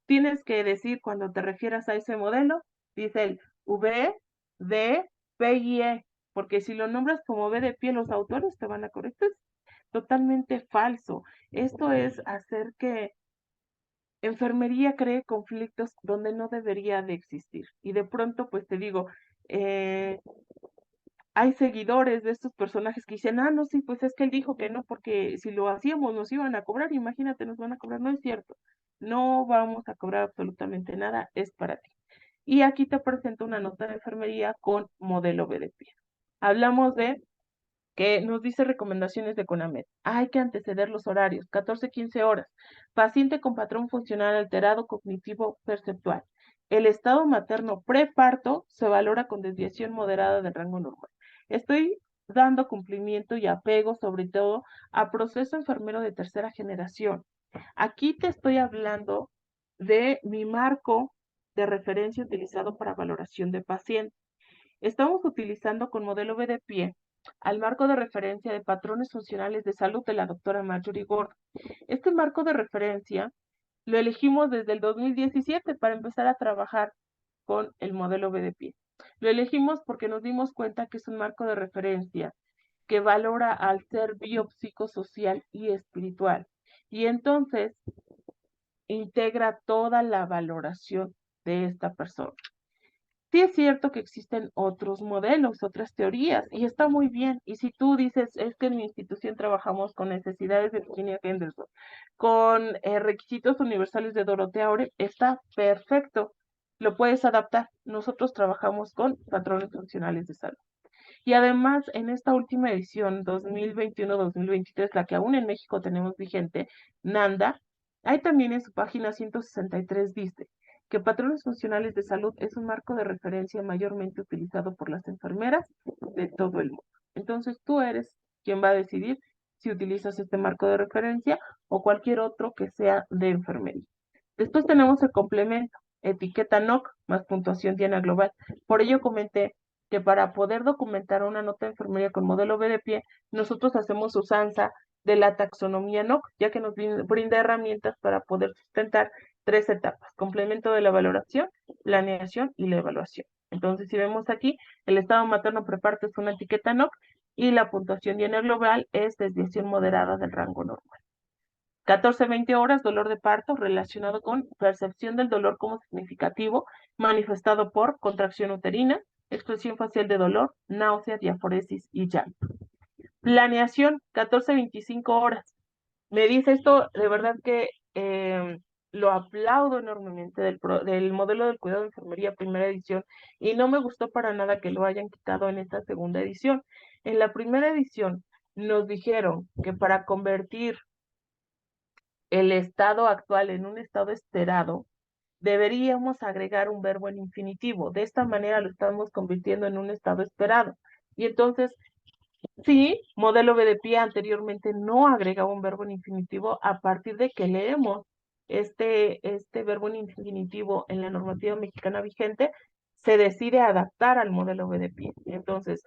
Tienes que decir cuando te refieras a ese modelo, dice el V, D, P y E, porque si lo nombras como B de pie, los autores te van a corregir. Esto es totalmente falso. Esto es hacer que enfermería cree conflictos donde no debería de existir. Y de pronto, pues te digo, eh, hay seguidores de estos personajes que dicen, no, sí, pues es que él dijo que no, porque si lo hacíamos nos iban a cobrar, imagínate, nos van a cobrar. No es cierto, no vamos a cobrar absolutamente nada, es para ti. Y aquí te presento una nota de enfermería con modelo BDP. Hablamos de que nos dice recomendaciones de CONAMED. Hay que anteceder los horarios, 14-15 horas. Paciente con patrón funcional alterado cognitivo perceptual. El estado materno preparto se valora con desviación moderada del rango normal. Estoy dando cumplimiento y apego sobre todo a proceso enfermero de tercera generación. Aquí te estoy hablando de mi marco de referencia utilizado para valoración de pacientes. Estamos utilizando con modelo B de pie al marco de referencia de patrones funcionales de salud de la doctora Marjorie Gordon. Este marco de referencia lo elegimos desde el 2017 para empezar a trabajar con el modelo B de pie. Lo elegimos porque nos dimos cuenta que es un marco de referencia que valora al ser biopsicosocial y espiritual. Y entonces integra toda la valoración de esta persona. Sí es cierto que existen otros modelos, otras teorías, y está muy bien. Y si tú dices, es que en mi institución trabajamos con necesidades de Virginia Henderson, con requisitos universales de Dorothea Ore, está perfecto, lo puedes adaptar. Nosotros trabajamos con patrones funcionales de salud. Y además, en esta última edición, 2021-2023, la que aún en México tenemos vigente, NANDA, hay también en su página 163 dice que patrones funcionales de salud es un marco de referencia mayormente utilizado por las enfermeras de todo el mundo. Entonces tú eres quien va a decidir si utilizas este marco de referencia o cualquier otro que sea de enfermería. Después tenemos el complemento, etiqueta NOC más puntuación Diana Global. Por ello comenté que para poder documentar una nota de enfermería con modelo B de pie, nosotros hacemos usanza de la taxonomía NOC, ya que nos brinda herramientas para poder sustentar 3 etapas: complemento de la valoración, planeación y la evaluación. Entonces, si vemos aquí, el estado materno preparto es una etiqueta NOC y la puntuación Diana Global es desviación moderada del rango normal. 14-20 horas, dolor de parto relacionado con percepción del dolor como significativo, manifestado por contracción uterina, expresión facial de dolor, náusea, diaforesis y llanto. Planeación, 14-25 horas. Me dice esto, de verdad que lo aplaudo enormemente del modelo del cuidado de enfermería primera edición, y no me gustó para nada que lo hayan quitado en esta segunda edición. En la primera edición nos dijeron que para convertir el estado actual en un estado esperado, deberíamos agregar un verbo en infinitivo. De esta manera lo estamos convirtiendo en un estado esperado. Y entonces, sí, modelo B de pie anteriormente no agregaba un verbo en infinitivo. A partir de que leemos este verbo en infinitivo en la normativa mexicana vigente, se decide adaptar al modelo B de pie. Entonces,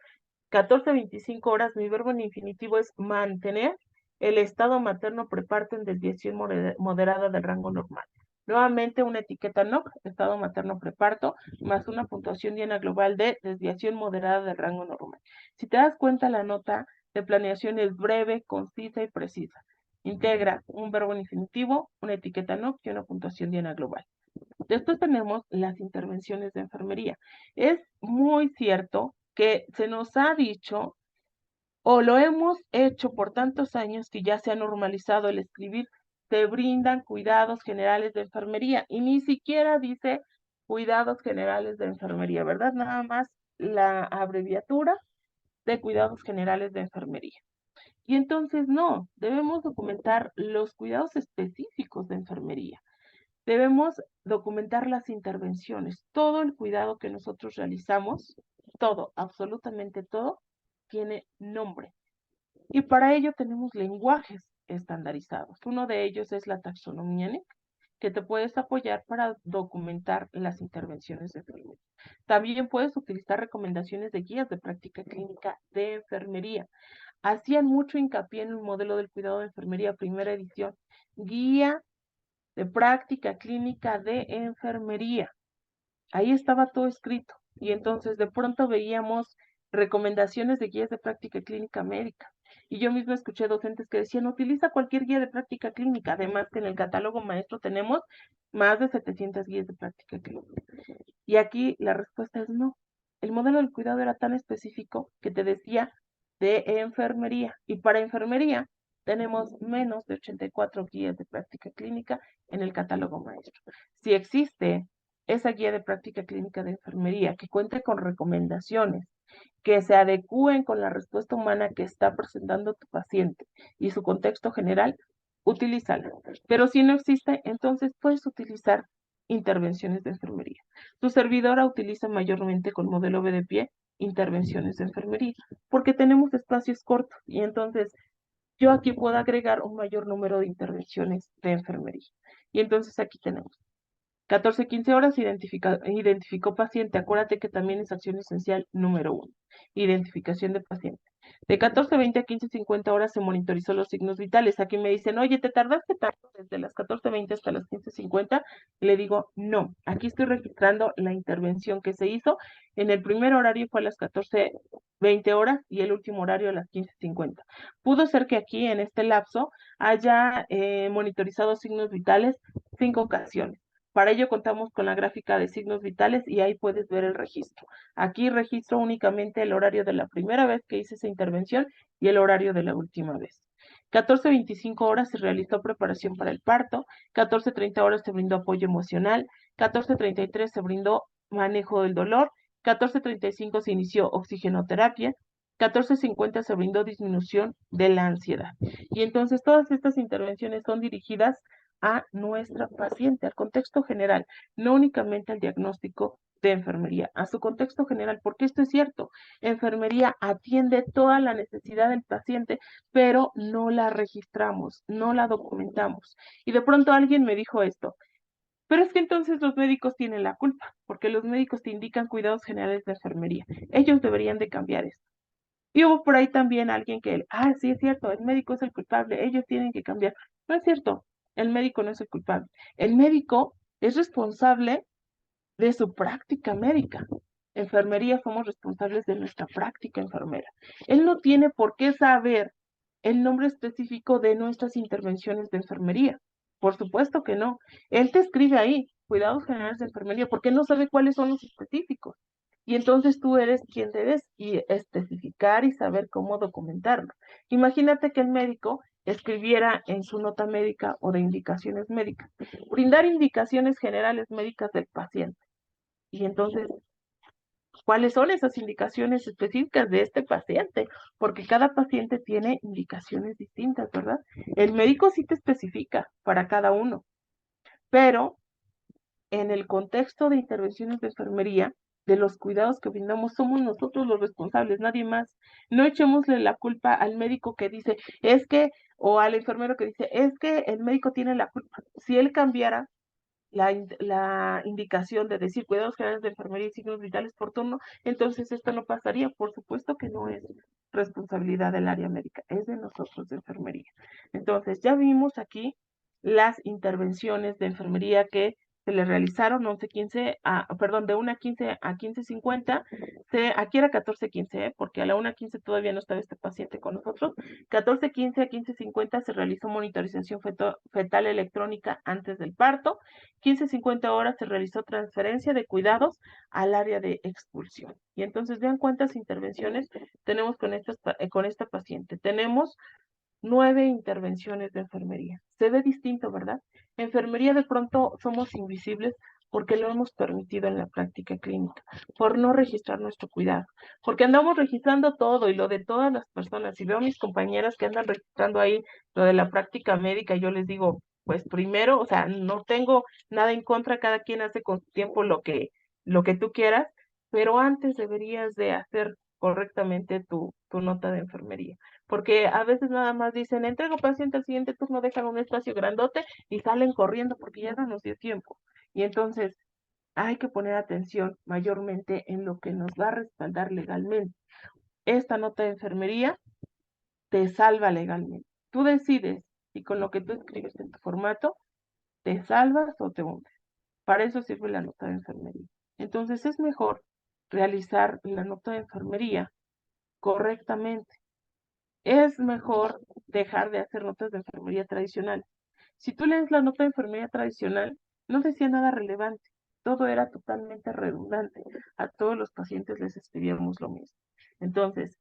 14-25 horas, mi verbo en infinitivo es mantener el estado materno preparto en desviación moderada del rango normal. Nuevamente una etiqueta NOC, estado materno preparto, más una puntuación Diana Global de desviación moderada del rango normal. Si te das cuenta, la nota de planeación es breve, concisa y precisa. Integra un verbo en infinitivo, una etiqueta NOC y una puntuación Diana Global. Después tenemos las intervenciones de enfermería. Es muy cierto que se nos ha dicho o lo hemos hecho por tantos años que ya se ha normalizado el escribir, se brindan cuidados generales de enfermería y ni siquiera dice cuidados generales de enfermería, ¿verdad? Nada más la abreviatura de cuidados generales de enfermería. Y entonces no, debemos documentar los cuidados específicos de enfermería. Debemos documentar las intervenciones, todo el cuidado que nosotros realizamos, todo, absolutamente todo, tiene nombre. Y para ello tenemos lenguajes estandarizados. Uno de ellos es la taxonomía NIC, que te puedes apoyar para documentar las intervenciones de enfermería. También puedes utilizar recomendaciones de guías de práctica clínica de enfermería. Hacían mucho hincapié en el modelo del cuidado de enfermería, primera edición, guía de práctica clínica de enfermería. Ahí estaba todo escrito. Y entonces de pronto veíamos recomendaciones de guías de práctica clínica médica. Y yo misma escuché docentes que decían, utiliza cualquier guía de práctica clínica. Además que en el catálogo maestro tenemos más de 700 guías de práctica clínica. Y aquí la respuesta es no. El modelo del cuidado era tan específico que te decía de enfermería. Y para enfermería tenemos menos de 84 guías de práctica clínica en el catálogo maestro. Si existe esa guía de práctica clínica de enfermería que cuente con recomendaciones que se adecúen con la respuesta humana que está presentando tu paciente y su contexto general, utilízala. Pero si no existe, entonces puedes utilizar intervenciones de enfermería. Tu servidora utiliza mayormente con modelo B de pie intervenciones de enfermería, porque tenemos espacios cortos y entonces yo aquí puedo agregar un mayor número de intervenciones de enfermería. Y entonces aquí tenemos 14-15 horas, identificó paciente. Acuérdate que también es acción esencial número 1. Identificación de paciente. De 14:20 a 15:50 horas se monitorizó los signos vitales. Aquí me dicen, oye, ¿te tardaste tanto desde las 14:20 hasta las 15:50? Le digo, no. Aquí estoy registrando la intervención que se hizo. En el primer horario fue a las 14:20 horas y el último horario a las 15:50. Pudo ser que aquí, en este lapso, haya monitorizado signos vitales 5 ocasiones. Para ello contamos con la gráfica de signos vitales y ahí puedes ver el registro. Aquí registro únicamente el horario de la primera vez que hice esa intervención y el horario de la última vez. 14:25 horas se realizó preparación para el parto, 14:30 horas se brindó apoyo emocional, 14:33 se brindó manejo del dolor, 14:35 se inició oxigenoterapia, 14:50 se brindó disminución de la ansiedad. Y entonces todas estas intervenciones son dirigidas a nuestra paciente, al contexto general, no únicamente al diagnóstico de enfermería, a su contexto general, porque esto es cierto, enfermería atiende toda la necesidad del paciente, pero no la registramos, no la documentamos. Y de pronto alguien me dijo esto, pero es que entonces los médicos tienen la culpa, porque los médicos te indican cuidados generales de enfermería. Ellos deberían de cambiar esto. Y hubo por ahí también alguien que, sí es cierto, el médico es el culpable, ellos tienen que cambiar. No es cierto, el médico no es el culpable. El médico es responsable de su práctica médica. Enfermería somos responsables de nuestra práctica enfermera. Él no tiene por qué saber el nombre específico de nuestras intervenciones de enfermería. Por supuesto que no. Él te escribe ahí, cuidados generales de enfermería, porque no sabe cuáles son los específicos. Y entonces tú eres quien debes especificar y saber cómo documentarlo. Imagínate que el médico escribiera en su nota médica o de indicaciones médicas, brindar indicaciones generales médicas del paciente. Y entonces, ¿cuáles son esas indicaciones específicas de este paciente? Porque cada paciente tiene indicaciones distintas, ¿verdad? El médico sí te especifica para cada uno, pero en el contexto de intervenciones de enfermería, de los cuidados que brindamos, somos nosotros los responsables, nadie más. No echémosle la culpa al médico que dice, es que, o al enfermero que dice, es que el médico tiene la culpa. Si él cambiara la indicación de decir cuidados generales de enfermería y signos vitales por turno, entonces esto no pasaría. Por supuesto que no es responsabilidad del área médica, es de nosotros de enfermería. Entonces, ya vimos aquí las intervenciones de enfermería que se le realizaron 11:15 perdón, de 1:15 a 15:50, aquí era 14:15, porque a la 1:15 todavía no estaba este paciente con nosotros. 14:15 a 15:50 se realizó monitorización fetal electrónica antes del parto. 15:50 horas se realizó transferencia de cuidados al área de expulsión. Y entonces vean cuántas intervenciones tenemos con esta paciente. Tenemos 9 intervenciones de enfermería. Se ve distinto, ¿verdad? Enfermería de pronto somos invisibles porque lo hemos permitido en la práctica clínica, por no registrar nuestro cuidado, porque andamos registrando todo y lo de todas las personas. Y veo a mis compañeras que andan registrando ahí lo de la práctica médica, yo les digo, pues primero, o sea, no tengo nada en contra, cada quien hace con su tiempo lo que tú quieras, pero antes deberías de hacer correctamente tu nota de enfermería, porque a veces nada más dicen, entrego paciente al siguiente turno, dejan un espacio grandote y salen corriendo porque ya no nos dio tiempo. Y entonces hay que poner atención mayormente en lo que nos va a respaldar legalmente. Esta nota de enfermería te salva legalmente. Tú decides si con lo que tú escribes en tu formato te salvas o te hundes. Para eso sirve la nota de enfermería. Entonces es mejor realizar la nota de enfermería correctamente. Es mejor dejar de hacer notas de enfermería tradicional. Si tú lees la nota de enfermería tradicional, no decía nada relevante. Todo era totalmente redundante. A todos los pacientes les escribíamos lo mismo. Entonces,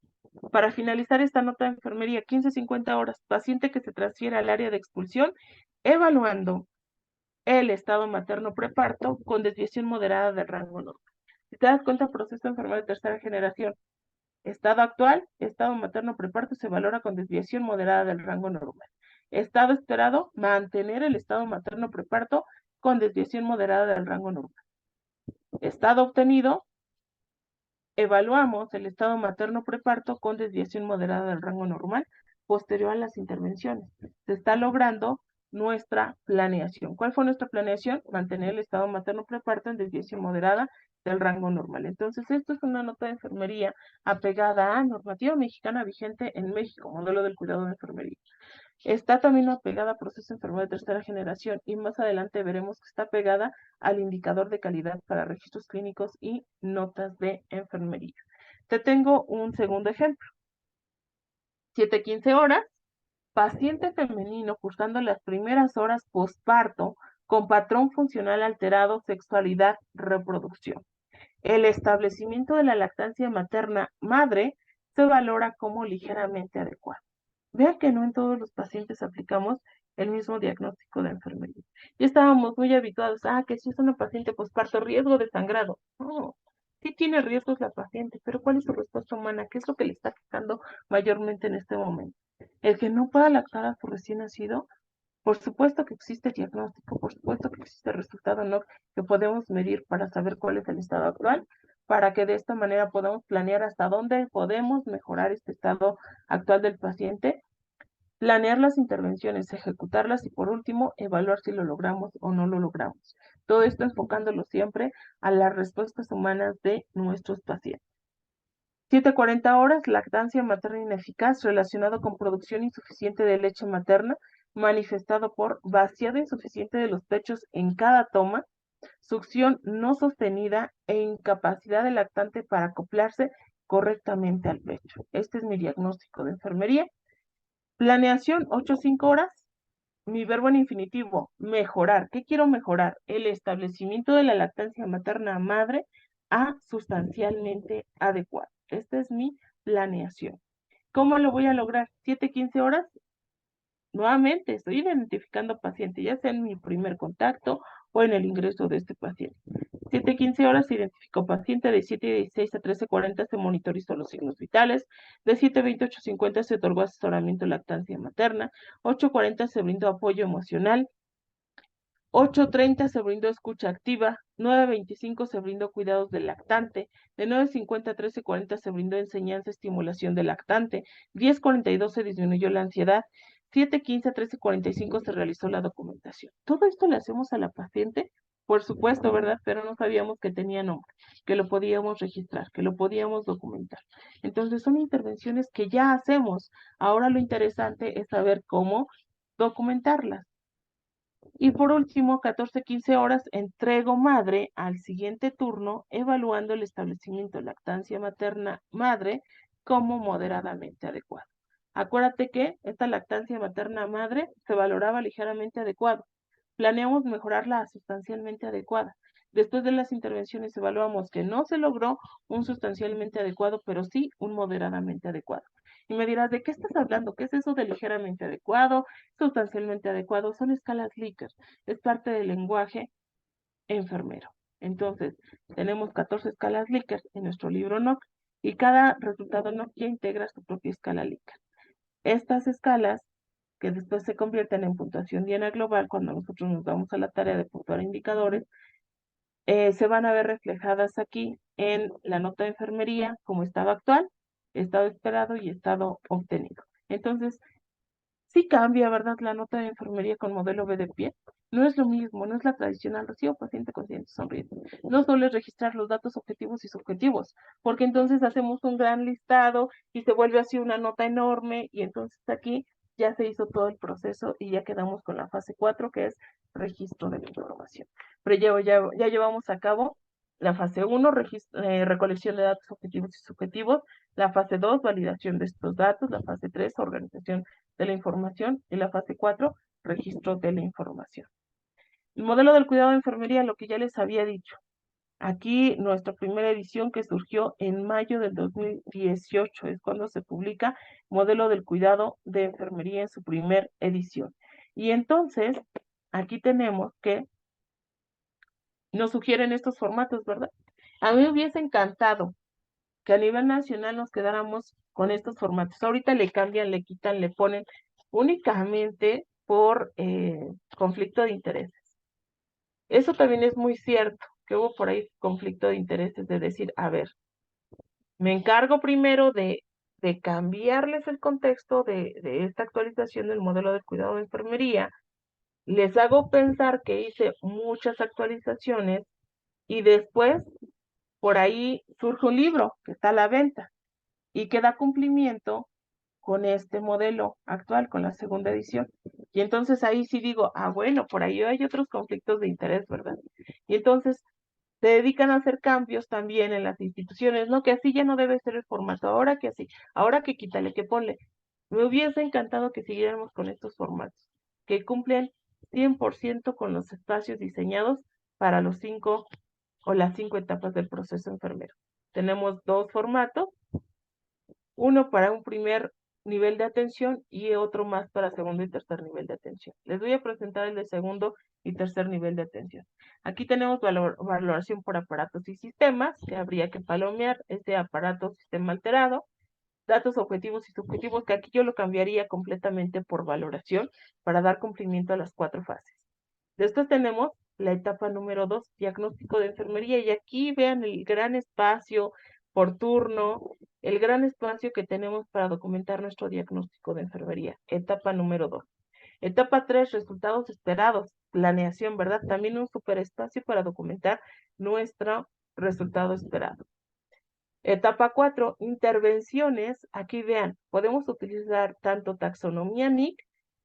para finalizar esta nota de enfermería, 15-50 horas, paciente que se transfiere al área de expulsión, evaluando el estado materno preparto con desviación moderada del rango normal. Si te das cuenta, proceso enfermero de tercera generación. Estado actual, estado materno preparto se valora con desviación moderada del rango normal. Estado esperado, mantener el estado materno preparto con desviación moderada del rango normal. Estado obtenido, evaluamos el estado materno preparto con desviación moderada del rango normal posterior a las intervenciones. Se está logrando nuestra planeación. ¿Cuál fue nuestra planeación? Mantener el estado materno preparto en desviación moderada del rango normal. Entonces, esto es una nota de enfermería apegada a normativa mexicana vigente en México, modelo del cuidado de enfermería. Está también apegada a proceso enfermero de tercera generación y más adelante veremos que está pegada al indicador de calidad para registros clínicos y notas de enfermería. Te tengo un segundo ejemplo. 7:15 horas, paciente femenino cursando las primeras horas posparto con patrón funcional alterado, sexualidad, reproducción. El establecimiento de la lactancia materna madre se valora como ligeramente adecuado. Vean que no en todos los pacientes aplicamos el mismo diagnóstico de enfermería. Ya estábamos muy habituados, que si es una paciente posparto, riesgo de sangrado. No, sí tiene riesgos la paciente, pero ¿cuál es su respuesta humana? ¿Qué es lo que le está afectando mayormente en este momento? El que no pueda lactar a su recién nacido, por supuesto que existe diagnóstico, por supuesto que existe resultado no que podemos medir para saber cuál es el estado actual, para que de esta manera podamos planear hasta dónde podemos mejorar este estado actual del paciente, planear las intervenciones, ejecutarlas y por último, evaluar si lo logramos o no lo logramos. Todo esto enfocándolo siempre a las respuestas humanas de nuestros pacientes. 7:40 horas, lactancia materna ineficaz relacionado con producción insuficiente de leche materna, manifestado por vaciado insuficiente de los pechos en cada toma, succión no sostenida e incapacidad del lactante para acoplarse correctamente al pecho. Este es mi diagnóstico de enfermería. Planeación, 8-5 horas. Mi verbo en infinitivo, mejorar. ¿Qué quiero mejorar? El establecimiento de la lactancia materna madre a sustancialmente adecuado. Esta es mi planeación. ¿Cómo lo voy a lograr? 7-15 horas. Nuevamente, estoy identificando paciente, ya sea en mi primer contacto o en el ingreso de este paciente. 7:15 horas se identificó paciente, de 7:16 a 13:40 se monitorizó los signos vitales, de 7:20 a 8:50 se otorgó asesoramiento lactancia materna, 8:40 se brindó apoyo emocional, 8:30 se brindó escucha activa, 9:25 se brindó cuidados del lactante, de 9:50 a 13:40 se brindó enseñanza, estimulación del lactante, 10:42 se disminuyó la ansiedad, 7:15 a 13:45 se realizó la documentación. Todo esto le hacemos a la paciente, por supuesto, ¿verdad? Pero no sabíamos que tenía nombre, que lo podíamos registrar, que lo podíamos documentar. Entonces son intervenciones que ya hacemos. Ahora lo interesante es saber cómo documentarlas. Y por último, 14-15 horas, entrego madre al siguiente turno, evaluando el establecimiento de lactancia materna madre como moderadamente adecuado. Acuérdate que esta lactancia materna madre se valoraba ligeramente adecuado. Planeamos mejorarla a sustancialmente adecuada. Después de las intervenciones evaluamos que no se logró un sustancialmente adecuado, pero sí un moderadamente adecuado. Y me dirás, ¿de qué estás hablando? ¿Qué es eso de ligeramente adecuado, sustancialmente adecuado? Son escalas Likert, es parte del lenguaje enfermero. Entonces, tenemos 14 escalas Likert en nuestro libro NOC y cada resultado NOC ya integra su propia escala Likert. Estas escalas, que después se convierten en puntuación diana global cuando nosotros nos damos a la tarea de puntuar indicadores, se van a ver reflejadas aquí en la nota de enfermería como estado actual, estado esperado y estado obtenido. Entonces, sí cambia, ¿verdad? La nota de enfermería con modelo B de pie. No es lo mismo, no es la tradicional recibo paciente consciente sonriente. No solo es registrar los datos objetivos y subjetivos, porque entonces hacemos un gran listado y se vuelve así una nota enorme y entonces aquí ya se hizo todo el proceso y ya quedamos con la fase 4 que es registro de la información. Pero ya llevamos a cabo la fase 1, recolección de datos objetivos y subjetivos, la fase 2, validación de estos datos, la fase 3, organización de la información y la fase 4, registro de la información. El modelo del cuidado de enfermería, lo que ya les había dicho. Aquí nuestra primera edición que surgió en mayo del 2018 es cuando se publica modelo del cuidado de enfermería en su primer edición. Y entonces, aquí tenemos que nos sugieren estos formatos, ¿verdad? A mí me hubiese encantado que a nivel nacional nos quedáramos con estos formatos. Ahorita le cambian, le quitan, le ponen únicamente por conflicto de intereses. Eso también es muy cierto, que hubo por ahí conflicto de intereses de decir, a ver, me encargo primero de cambiarles el contexto de esta actualización del modelo de cuidado de enfermería, les hago pensar que hice muchas actualizaciones y después por ahí surge un libro que está a la venta y que da cumplimiento con este modelo actual, con la segunda edición. Y entonces ahí sí digo, bueno, por ahí hay otros conflictos de interés, ¿verdad? Y entonces se dedican a hacer cambios también en las instituciones, ¿no? Que así ya no debe ser el formato, ahora que así, ahora que quítale, que ponle. Me hubiese encantado que siguiéramos con estos formatos, que cumplen 100% con los espacios diseñados para los 5 o las 5 etapas del proceso enfermero. Tenemos 2 formatos, uno para un primer nivel de atención y otro más para segundo y tercer nivel de atención. Les voy a presentar el de segundo y tercer nivel de atención. Aquí tenemos valoración por aparatos y sistemas, que habría que palomear ese aparato o sistema alterado. Datos objetivos y subjetivos, que aquí yo lo cambiaría completamente por valoración para dar cumplimiento a las 4 fases. Después tenemos la etapa número 2, diagnóstico de enfermería, y aquí vean el gran espacio por turno, el gran espacio que tenemos para documentar nuestro diagnóstico de enfermería. Etapa número 2. Etapa 3, resultados esperados, planeación, ¿verdad? También un super espacio para documentar nuestro resultado esperado. Etapa 4, intervenciones. Aquí vean, podemos utilizar tanto taxonomía NIC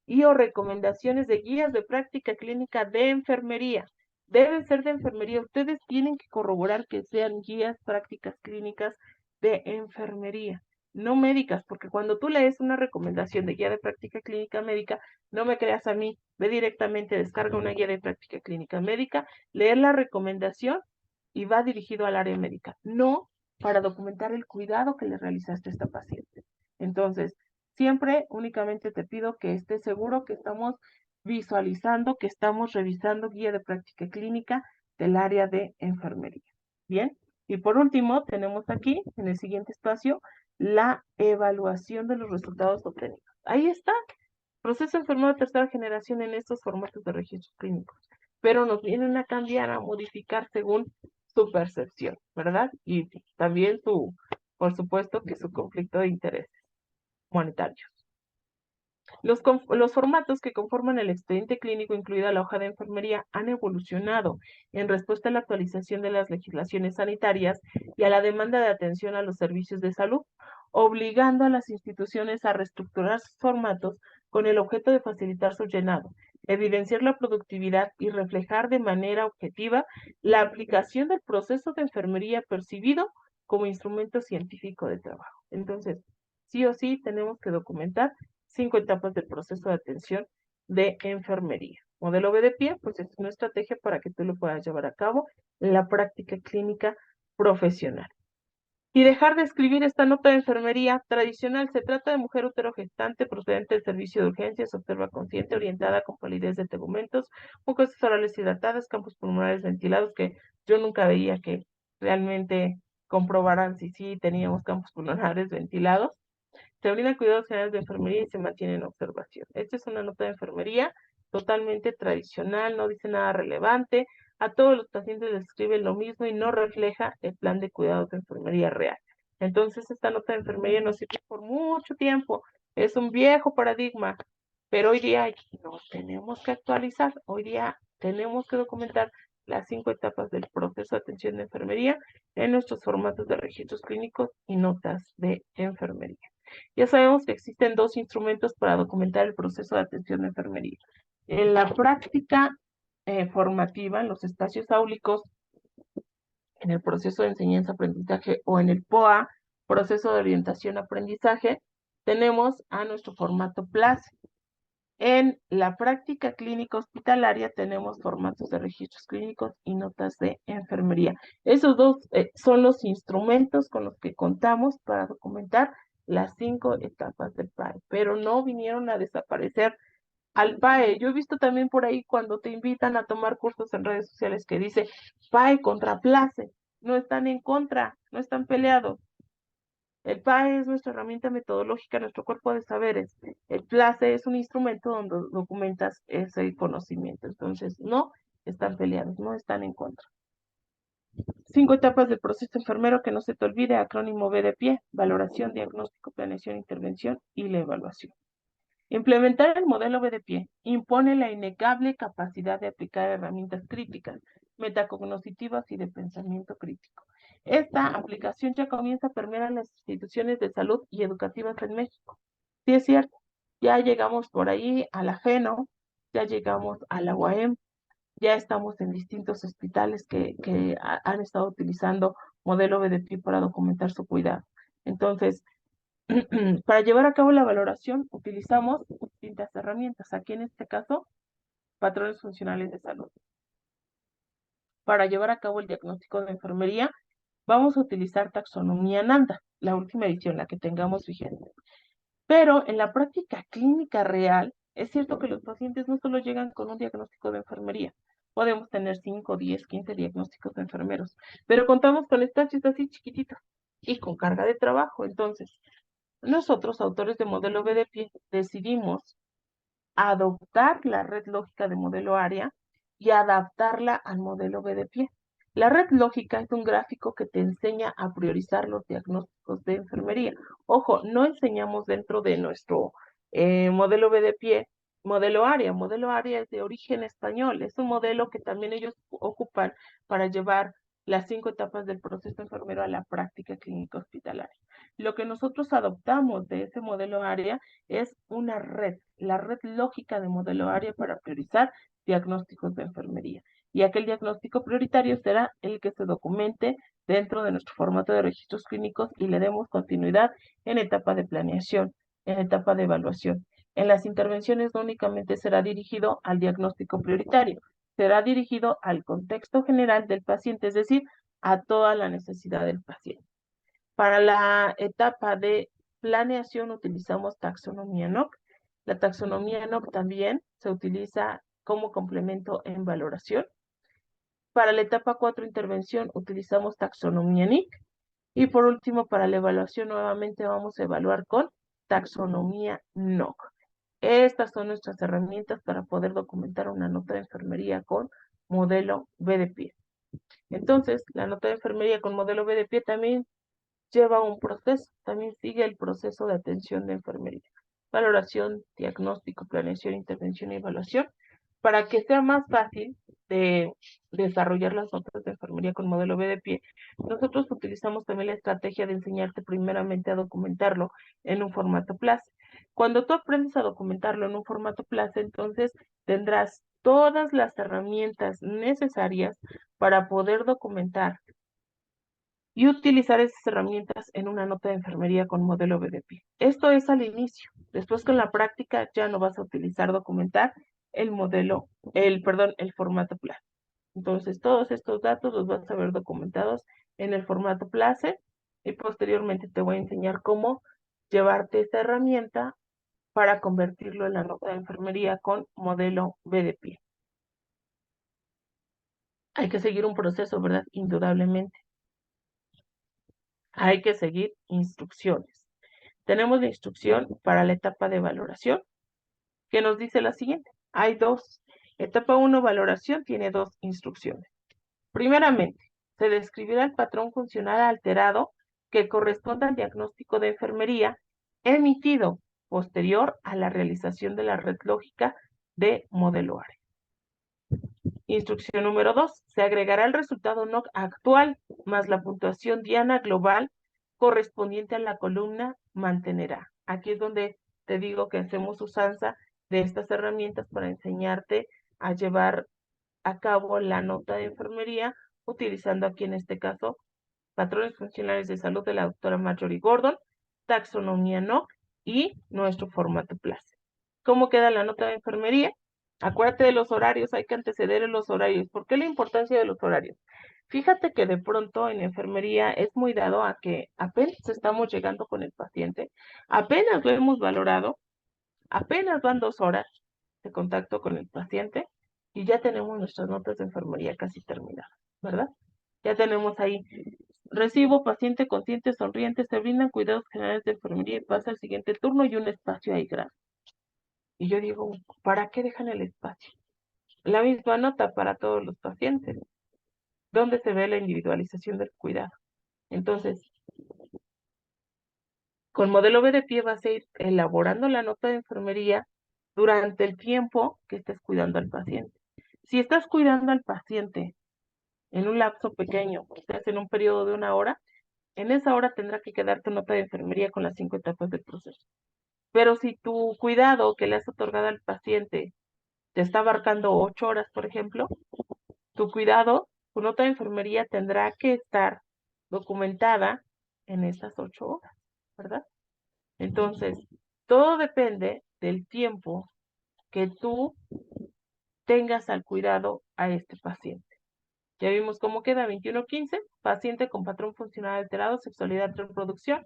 y o recomendaciones de guías de práctica clínica de enfermería. Deben ser de enfermería. Ustedes tienen que corroborar que sean guías prácticas clínicas de enfermería, no médicas, porque cuando tú lees una recomendación de guía de práctica clínica médica, no me creas a mí, ve directamente, descarga una guía de práctica clínica médica, leer la recomendación y va dirigido al área médica, no para documentar el cuidado que le realizaste a esta paciente. Entonces, siempre únicamente te pido que estés seguro que estamos visualizando, que estamos revisando guía de práctica clínica del área de enfermería. Bien, y por último, tenemos aquí, en el siguiente espacio, la evaluación de los resultados obtenidos. Ahí está, proceso enfermero de tercera generación en estos formatos de registros clínicos, pero nos vienen a cambiar, a modificar según su percepción, ¿verdad? Y también por supuesto, que su conflicto de intereses monetarios. Los formatos que conforman el expediente clínico, incluida la hoja de enfermería, han evolucionado en respuesta a la actualización de las legislaciones sanitarias y a la demanda de atención a los servicios de salud, obligando a las instituciones a reestructurar sus formatos con el objeto de facilitar su llenado. evidenciar la productividad y reflejar de manera objetiva la aplicación del proceso de enfermería percibido como instrumento científico de trabajo. Entonces, sí o sí tenemos que documentar 5 etapas del proceso de atención de enfermería. Modelo B de pie, pues es una estrategia para que tú lo puedas llevar a cabo en la práctica clínica profesional. Y dejar de escribir esta nota de enfermería tradicional. Se trata de mujer uterogestante procedente del servicio de urgencias, observa consciente, orientada con palidez de tegumentos, mucosas orales hidratadas, campos pulmonares ventilados, que yo nunca veía que realmente comprobaran si sí teníamos campos pulmonares ventilados. Se brindan cuidados generales de enfermería y se mantiene en observación. Esta es una nota de enfermería totalmente tradicional, no dice nada relevante. A todos los pacientes les escribe lo mismo y no refleja el plan de cuidados de enfermería real. Entonces, esta nota de enfermería nos sirve por mucho tiempo. Es un viejo paradigma, pero hoy día nos tenemos que actualizar. Hoy día tenemos que documentar las 5 etapas del proceso de atención de enfermería en nuestros formatos de registros clínicos y notas de enfermería. Ya sabemos que existen 2 instrumentos para documentar el proceso de atención de enfermería. En la práctica formativa, en los espacios áulicos, en el proceso de enseñanza-aprendizaje o en el POA, proceso de orientación-aprendizaje, tenemos a nuestro formato PLACE. En la práctica clínica hospitalaria tenemos formatos de registros clínicos y notas de enfermería. Esos 2 son los instrumentos con los que contamos para documentar las 5 etapas del PAE, pero no vinieron a desaparecer al PAE. Yo he visto también por ahí cuando te invitan a tomar cursos en redes sociales que dice PAE contra PLACE. No están en contra, no están peleados. El PAE es nuestra herramienta metodológica, nuestro cuerpo de saberes. El PLACE es un instrumento donde documentas ese conocimiento. Entonces, no están peleados, no están en contra. 5 etapas del proceso enfermero, que no se te olvide, acrónimo B de pie: valoración, diagnóstico, planeación, intervención y la evaluación. Implementar el modelo B de pie impone la innegable capacidad de aplicar herramientas críticas, metacognitivas y de pensamiento crítico. Esta aplicación ya comienza a permear a las instituciones de salud y educativas en México. Sí es cierto, ya llegamos por ahí a la FENO, ya llegamos a la UAM, ya estamos en distintos hospitales que han estado utilizando modelo B de pie para documentar su cuidado. Entonces, para llevar a cabo la valoración utilizamos distintas herramientas. Aquí en este caso, patrones funcionales de salud. Para llevar a cabo el diagnóstico de enfermería, vamos a utilizar taxonomía NANDA, la última edición, la que tengamos vigente. Pero en la práctica clínica real, es cierto que los pacientes no solo llegan con un diagnóstico de enfermería. Podemos tener 5, 10, 15 diagnósticos de enfermeros, pero contamos con espacios así chiquititos y con carga de trabajo. Entonces, nosotros, autores de modelo B de pie, decidimos adoptar la red lógica de modelo área y adaptarla al modelo B de pie. La red lógica es un gráfico que te enseña a priorizar los diagnósticos de enfermería. Ojo, no enseñamos dentro de nuestro modelo B de pie modelo área. Modelo área es de origen español, es un modelo que también ellos ocupan para llevar las 5 etapas del proceso enfermero a la práctica clínica hospitalaria. Lo que nosotros adoptamos de ese modelo área es una red, la red lógica de modelo área para priorizar diagnósticos de enfermería. Y aquel diagnóstico prioritario será el que se documente dentro de nuestro formato de registros clínicos y le demos continuidad en etapa de planeación, en etapa de evaluación. En las intervenciones no únicamente será dirigido al diagnóstico prioritario, será dirigido al contexto general del paciente, es decir, a toda la necesidad del paciente. Para la etapa de planeación utilizamos taxonomía NOC. La taxonomía NOC también se utiliza como complemento en valoración. Para la etapa 4, intervención, utilizamos taxonomía NIC. Y por último, para la evaluación, nuevamente vamos a evaluar con taxonomía NOC. Estas son nuestras herramientas para poder documentar una nota de enfermería con modelo B de pie. Entonces, la nota de enfermería con modelo B de pie también lleva un proceso, también sigue el proceso de atención de enfermería. Valoración, diagnóstico, planeación, intervención y evaluación. Para que sea más fácil de desarrollar las notas de enfermería con modelo B de pie, nosotros utilizamos también la estrategia de enseñarte primeramente a documentarlo en un formato PLACE. Cuando tú aprendes a documentarlo en un formato PLACE, entonces tendrás todas las herramientas necesarias para poder documentar y utilizar esas herramientas en una nota de enfermería con modelo BDP. Esto es al inicio. Después con la práctica ya no vas a utilizar documentar el modelo, el formato PLACE. Entonces todos estos datos los vas a ver documentados en el formato PLACE y posteriormente te voy a enseñar cómo llevarte esta herramienta para convertirlo en la nota de enfermería con modelo BDP. Hay que seguir un proceso, ¿verdad? Indudablemente. Hay que seguir instrucciones. Tenemos la instrucción para la etapa de valoración, que nos dice la siguiente. Hay dos. Etapa 1, valoración, tiene dos instrucciones. Primeramente, se describirá el patrón funcional alterado que corresponde al diagnóstico de enfermería emitido posterior a la realización de la red lógica de modelo área. Instrucción número 2. Se agregará el resultado NOC actual más la puntuación diana global correspondiente a la columna mantenerá. Aquí es donde te digo que hacemos usanza de estas herramientas para enseñarte a llevar a cabo la nota de enfermería, utilizando aquí en este caso patrones funcionales de salud de la doctora Marjorie Gordon, taxonomía NOC y nuestro formato PLACE. ¿Cómo queda la nota de enfermería? Acuérdate de los horarios, hay que anteceder en los horarios. ¿Por qué la importancia de los horarios? Fíjate que de pronto en enfermería es muy dado a que apenas estamos llegando con el paciente, apenas lo hemos valorado, apenas van 2 horas de contacto con el paciente y ya tenemos nuestras notas de enfermería casi terminadas, ¿verdad? Ya tenemos ahí, recibo paciente consciente, sonriente, se brindan cuidados generales de enfermería y pasa al siguiente turno y un espacio ahí grande. Y yo digo, ¿para qué dejan el espacio? La misma nota para todos los pacientes, donde se ve la individualización del cuidado. Entonces, con modelo B de pie vas a ir elaborando la nota de enfermería durante el tiempo que estés cuidando al paciente. Si estás cuidando al paciente en un lapso pequeño, quizás en un periodo de 1 hora, en esa hora tendrá que quedar tu nota de enfermería con las 5 etapas del proceso. Pero si tu cuidado que le has otorgado al paciente te está abarcando 8 horas, por ejemplo, tu cuidado, tu nota de enfermería tendrá que estar documentada en esas 8 horas, ¿verdad? Entonces, todo depende del tiempo que tú tengas al cuidado a este paciente. Ya vimos cómo queda 21:15, paciente con patrón funcional alterado, sexualidad, reproducción.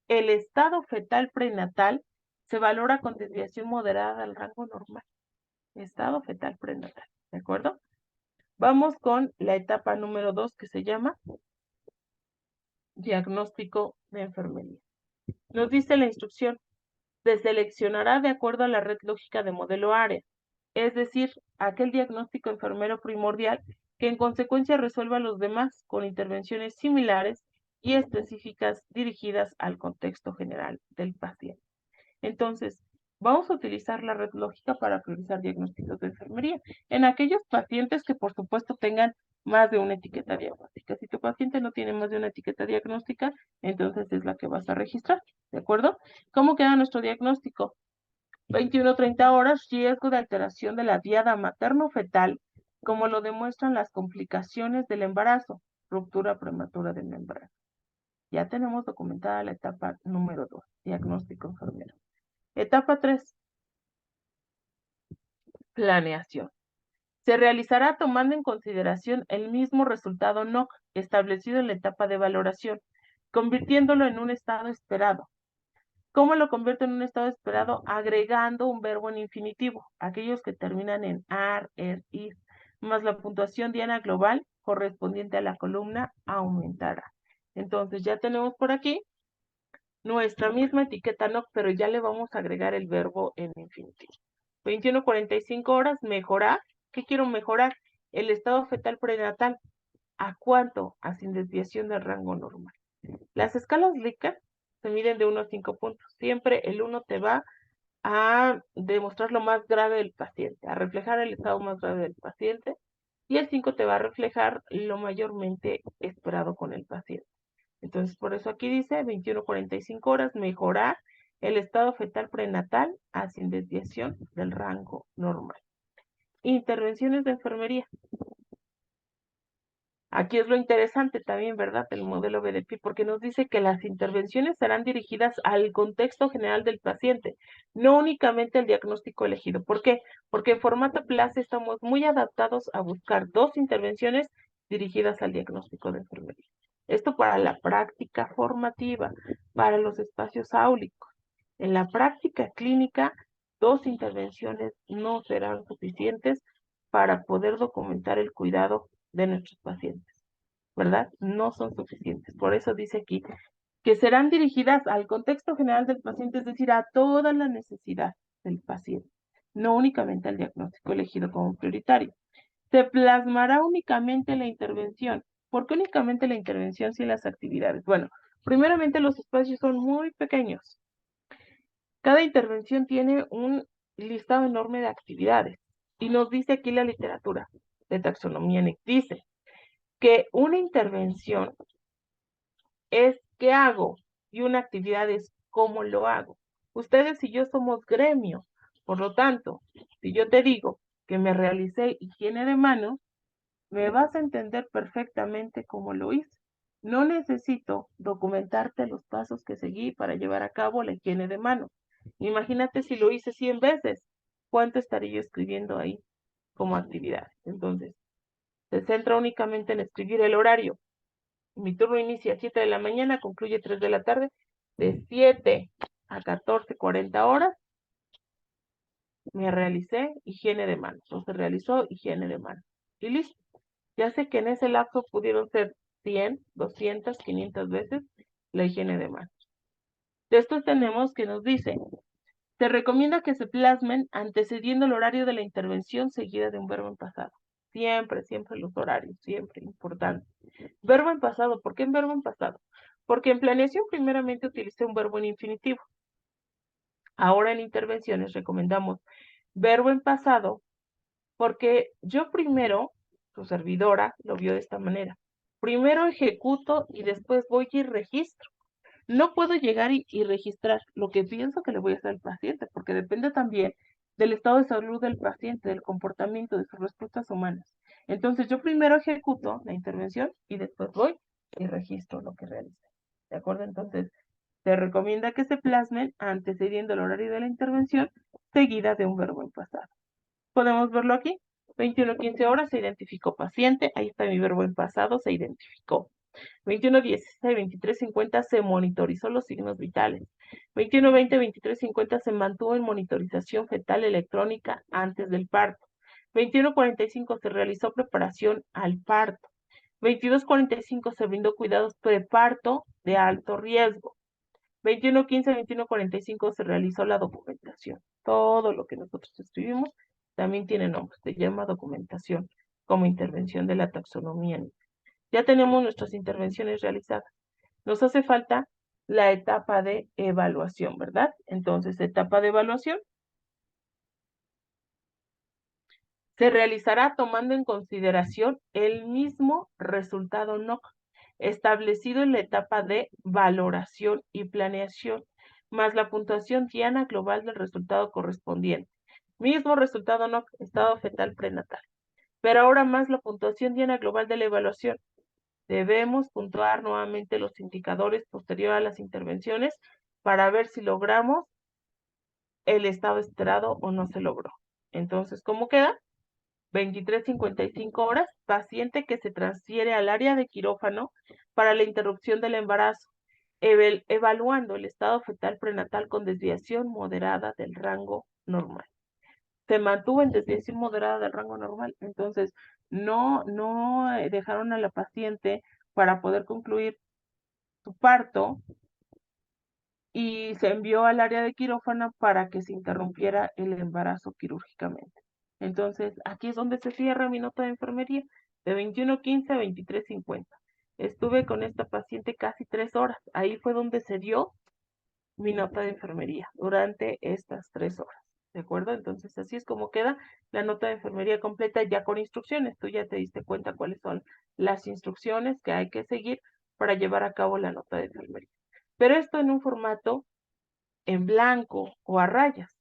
El estado fetal prenatal se valora con desviación moderada del rango normal. Estado fetal prenatal, ¿de acuerdo? Vamos con la etapa número 2 que se llama diagnóstico de enfermería. Nos dice la instrucción, se seleccionará de acuerdo a la red lógica de modelo área, es decir, aquel diagnóstico enfermero primordial que en consecuencia resuelva los demás con intervenciones similares y específicas dirigidas al contexto general del paciente. Entonces, vamos a utilizar la red lógica para priorizar diagnósticos de enfermería en aquellos pacientes que por supuesto tengan más de una etiqueta diagnóstica. Si tu paciente no tiene más de una etiqueta diagnóstica, entonces es la que vas a registrar, ¿de acuerdo? ¿Cómo queda nuestro diagnóstico? 21-30 horas, riesgo de alteración de la diada materno-fetal, como lo demuestran las complicaciones del embarazo, ruptura prematura del embarazo. Ya tenemos documentada la etapa número 2, diagnóstico enfermero. Etapa 3, planeación. Se realizará tomando en consideración el mismo resultado NOC establecido en la etapa de valoración, convirtiéndolo en un estado esperado. ¿Cómo lo convierto en un estado esperado? Agregando un verbo en infinitivo, aquellos que terminan en ar, er, ir, más la puntuación diana global correspondiente a la columna aumentará. Entonces ya tenemos por aquí nuestra misma etiqueta NOC, pero ya le vamos a agregar el verbo en infinitivo. 21:45 horas, mejorar. ¿Qué quiero mejorar? El estado fetal prenatal. ¿A cuánto? A sin desviación del rango normal. Las escalas Likert se miden de 1 a 5 puntos. Siempre el 1 te va a demostrar lo más grave del paciente, a reflejar el estado más grave del paciente, y el 5 te va a reflejar lo mayormente esperado con el paciente. Entonces, por eso aquí dice 21:45 horas, mejorar el estado fetal prenatal a sin desviación del rango normal. intervenciones de enfermería. Aquí es lo interesante también, ¿verdad? El modelo BDP, porque nos dice que las intervenciones serán dirigidas al contexto general del paciente, no únicamente al diagnóstico elegido. ¿Por qué? Porque en formato PLAS estamos muy adaptados a buscar dos intervenciones dirigidas al diagnóstico de enfermería. Esto para la práctica formativa, para los espacios áulicos. En la práctica clínica, dos intervenciones no serán suficientes para poder documentar el cuidado de nuestros pacientes, ¿verdad? No son suficientes. Por eso dice aquí que serán dirigidas al contexto general del paciente, es decir, a toda la necesidad del paciente, no únicamente al diagnóstico elegido como prioritario. Se plasmará únicamente la intervención. ¿Por qué únicamente la intervención sin las actividades? Bueno, primeramente los espacios son muy pequeños. Cada intervención tiene un listado enorme de actividades. Y nos dice aquí la literatura de taxonomía NIC, dice que una intervención es qué hago y una actividad es cómo lo hago. Ustedes y yo somos gremio, por lo tanto, si yo te digo que me realicé higiene de manos, me vas a entender perfectamente cómo lo hice. No necesito documentarte los pasos que seguí para llevar a cabo la higiene de manos. Imagínate si lo hice 100 veces, ¿cuánto estaría yo escribiendo ahí como actividad? Entonces, se centra únicamente en escribir el horario. Mi turno inicia a 7 de la mañana, concluye 3 de la tarde, de 7 a 14:40 horas, me realicé higiene de manos, o se realizó higiene de manos. Y listo. Ya sé que en ese lapso pudieron ser 100, 200, 500 veces la higiene de manos. Después tenemos que nos dice, se recomienda que se plasmen antecediendo el horario de la intervención seguida de un verbo en pasado. Siempre, siempre los horarios, siempre, importante. Verbo en pasado, ¿por qué en verbo en pasado? Porque en planeación primeramente utilicé un verbo en infinitivo. Ahora en intervenciones recomendamos verbo en pasado porque yo primero, su servidora, lo vio de esta manera. Primero ejecuto y después voy y registro. No puedo llegar y registrar lo que pienso que le voy a hacer al paciente, porque depende también del estado de salud del paciente, del comportamiento, de sus respuestas humanas. Entonces yo primero ejecuto la intervención y después voy y registro lo que realicé. ¿De acuerdo? Entonces se recomienda que se plasmen antecediendo el horario de la intervención seguida de un verbo en pasado. Podemos verlo aquí. 21:15 horas se identificó paciente. Ahí está mi verbo en pasado, se identificó. 21:16, 23:50 se monitorizó los signos vitales. 21:20, 23:50 se mantuvo en monitorización fetal electrónica antes del parto. 21:45 se realizó preparación al parto. 22:45 se brindó cuidados preparto de alto riesgo. 21:15, 21:45 se realizó la documentación. Todo lo que nosotros escribimos también tiene nombre, se llama documentación como intervención de la taxonomía. Ya tenemos nuestras intervenciones realizadas. Nos hace falta la etapa de evaluación, ¿verdad? Entonces, etapa de evaluación se realizará tomando en consideración el mismo resultado NOC establecido en la etapa de valoración y planeación, más la puntuación diana global del resultado correspondiente. Mismo resultado NOC, estado fetal prenatal. Pero ahora más la puntuación diana global de la evaluación. Debemos puntuar nuevamente los indicadores posterior a las intervenciones para ver si logramos el estado esperado o no se logró. Entonces, ¿cómo queda? 23:55 horas, paciente que se transfiere al área de quirófano para la interrupción del embarazo, evaluando el estado fetal prenatal con desviación moderada del rango normal. Se mantuvo en desviación moderada del rango normal, entonces no dejaron a la paciente para poder concluir su parto y se envió al área de quirófano para que se interrumpiera el embarazo quirúrgicamente. Entonces, aquí es donde se cierra mi nota de enfermería, de 21:15 a 23:50. Estuve con esta paciente casi 3 horas. Ahí fue donde se dio mi nota de enfermería, durante estas 3 horas. ¿De acuerdo? Entonces, así es como queda la nota de enfermería completa ya con instrucciones. Tú ya te diste cuenta cuáles son las instrucciones que hay que seguir para llevar a cabo la nota de enfermería. Pero esto en un formato en blanco o a rayas.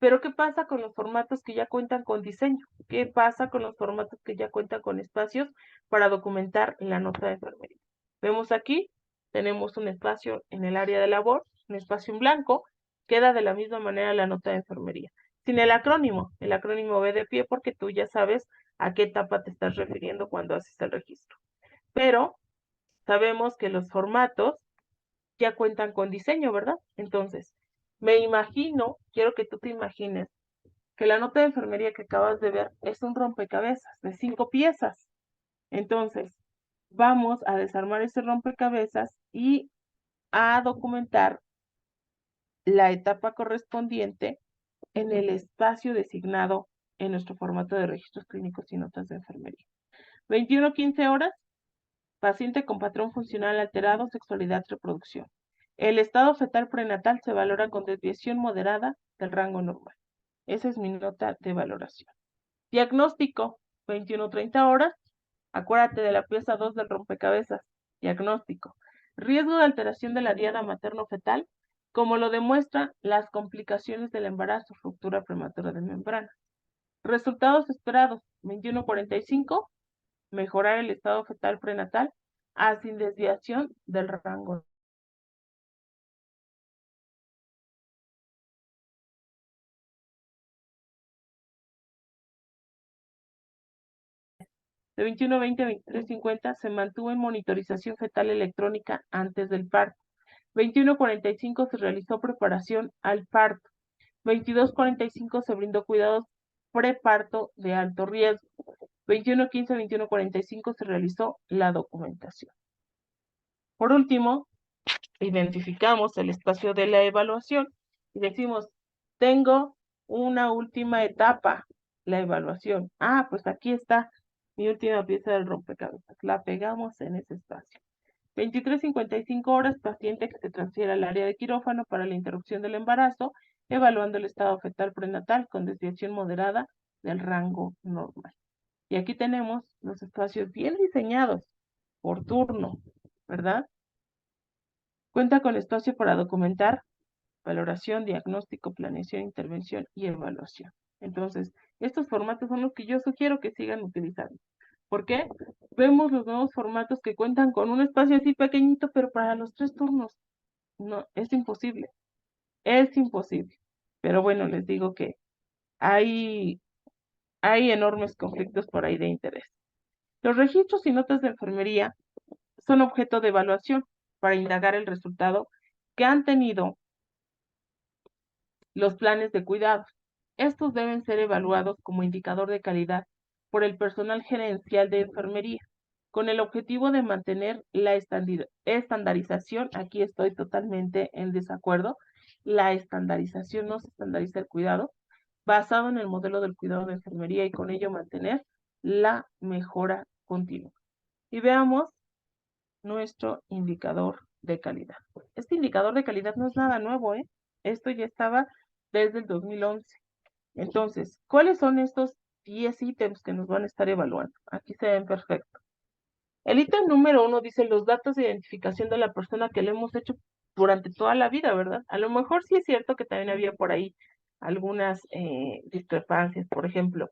Pero ¿qué pasa con los formatos que ya cuentan con diseño? ¿Qué pasa con los formatos que ya cuentan con espacios para documentar la nota de enfermería? Vemos aquí, tenemos un espacio en el área de labor, un espacio en blanco, queda de la misma manera la nota de enfermería. Sin el acrónimo ve de pie porque tú ya sabes a qué etapa te estás refiriendo cuando haces el registro. Pero sabemos que los formatos ya cuentan con diseño, ¿verdad? Entonces, me imagino, quiero que tú te imagines, que la nota de enfermería que acabas de ver es un rompecabezas de 5 piezas. Entonces, vamos a desarmar ese rompecabezas y a documentar la etapa correspondiente en el espacio designado en nuestro formato de registros clínicos y notas de enfermería. 21-15 horas, paciente con patrón funcional alterado, sexualidad, reproducción. El estado fetal prenatal se valora con desviación moderada del rango normal. Esa es mi nota de valoración. Diagnóstico, 21-30 horas. Acuérdate de la pieza 2 del rompecabezas. Diagnóstico. Riesgo de alteración de la diada materno-fetal, como lo demuestran las complicaciones del embarazo, ruptura prematura de membrana. Resultados esperados, 21-45, mejorar el estado fetal prenatal sin desviación del rango. De 21-20 a 23-50 se mantuvo en monitorización fetal electrónica antes del parto. 21-45 se realizó preparación al parto. 22-45 se brindó cuidados preparto de alto riesgo. 21-15 a 21-45 se realizó la documentación. Por último, identificamos el espacio de la evaluación y decimos, tengo una última etapa, la evaluación. Pues aquí está mi última pieza del rompecabezas. La pegamos en ese espacio. 23:55 horas, paciente que se transfiere al área de quirófano para la interrupción del embarazo, evaluando el estado fetal prenatal con desviación moderada del rango normal. Y aquí tenemos los espacios bien diseñados por turno, ¿verdad? Cuenta con espacio para documentar valoración, diagnóstico, planeación, intervención y evaluación. Entonces, estos formatos son los que yo sugiero que sigan utilizando. ¿Por qué? Vemos los nuevos formatos que cuentan con un espacio así pequeñito, pero para los 3 turnos. No, es imposible. Es imposible. Pero bueno, les digo que hay enormes conflictos por ahí de interés. Los registros y notas de enfermería son objeto de evaluación para indagar el resultado que han tenido los planes de cuidado. Estos deben ser evaluados como indicador de calidad por el personal gerencial de enfermería, con el objetivo de mantener la estandarización. Aquí estoy totalmente en desacuerdo. La estandarización, no se estandariza el cuidado, basado en el modelo del cuidado de enfermería y con ello mantener la mejora continua. Y veamos nuestro indicador de calidad. Este indicador de calidad no es nada nuevo, ¿eh? Esto ya estaba desde el 2011. Entonces, ¿cuáles son estos 10 ítems que nos van a estar evaluando? Aquí se ven perfecto. El ítem número 1 dice los datos de identificación de la persona que le hemos hecho durante toda la vida, ¿verdad? A lo mejor sí es cierto que también había por ahí algunas discrepancias, por ejemplo,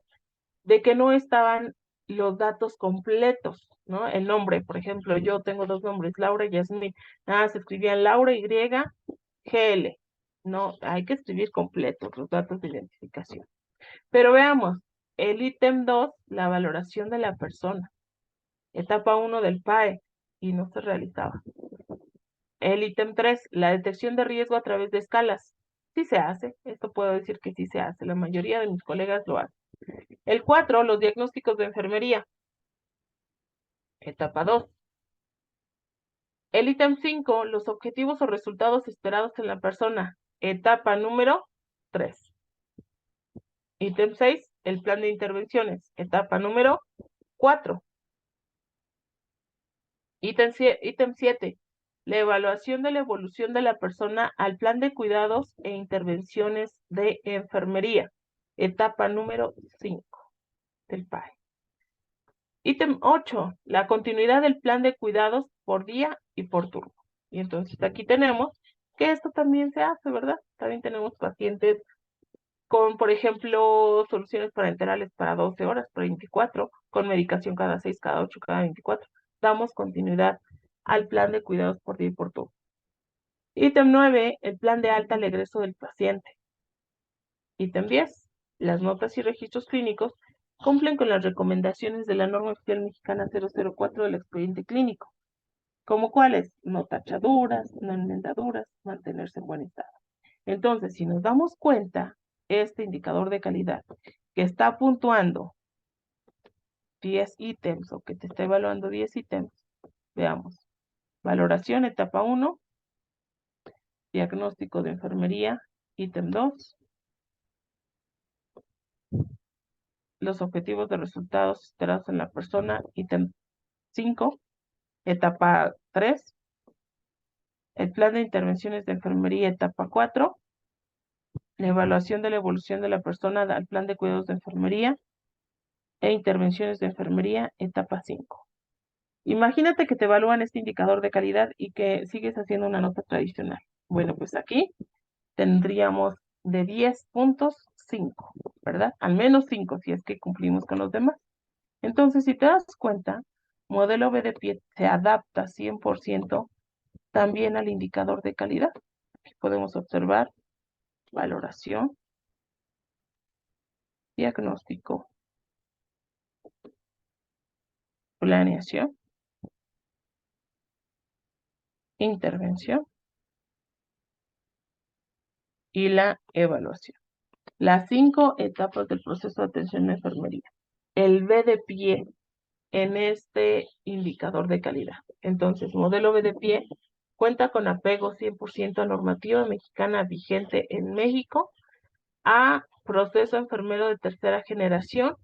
de que no estaban los datos completos, ¿no? El nombre, por ejemplo, yo tengo 2 nombres, Laura y Yasmín. Se escribían Laura Y, GL. No, hay que escribir completos los datos de identificación. Pero veamos, el ítem 2, la valoración de la persona. Etapa 1 del PAE, y no se realizaba. El ítem 3, la detección de riesgo a través de escalas. Sí se hace, esto puedo decir que sí se hace, la mayoría de mis colegas lo hacen. El 4, los diagnósticos de enfermería. Etapa 2. El ítem 5, los objetivos o resultados esperados en la persona. Etapa número 3. Ítem 6, el plan de intervenciones. Etapa número 4. Ítem 7, la evaluación de la evolución de la persona al plan de cuidados e intervenciones de enfermería. Etapa número 5 del PAE. Ítem 8, la continuidad del plan de cuidados por día y por turno. Y entonces aquí tenemos que esto también se hace, ¿verdad? También tenemos pacientes con, por ejemplo, soluciones parenterales para 12 horas, para 24, con medicación cada 6, cada 8, cada 24. Damos continuidad al plan de cuidados por día y por turno. Ítem 9, el plan de alta al egreso del paciente. Ítem 10, las notas y registros clínicos cumplen con las recomendaciones de la norma oficial mexicana 004 del expediente clínico, como cuáles: no tachaduras, no enmendaduras, mantenerse en buen estado. Entonces, si nos damos cuenta, este indicador de calidad que está puntuando 10 ítems o que te está evaluando 10 ítems, veamos: valoración, etapa 1, diagnóstico de enfermería, ítem 2, los objetivos de resultados esperados en la persona, ítem 5, etapa 3, el plan de intervenciones de enfermería, etapa 4, la evaluación de la evolución de la persona al plan de cuidados de enfermería e intervenciones de enfermería, etapa 5. Imagínate que te evalúan este indicador de calidad y que sigues haciendo una nota tradicional. Bueno, pues aquí tendríamos de 10 puntos, 5, ¿verdad? Al menos 5 si es que cumplimos con los demás. Entonces, si te das cuenta, modelo B de pie se adapta 100% también al indicador de calidad. Aquí podemos observar valoración, diagnóstico, planeación, intervención y la evaluación. Las 5 etapas del proceso de atención en enfermería. El B de pie en este indicador de calidad. Entonces, modelo B de pie cuenta con apego 100% a normativa mexicana vigente en México, a proceso enfermero de tercera generación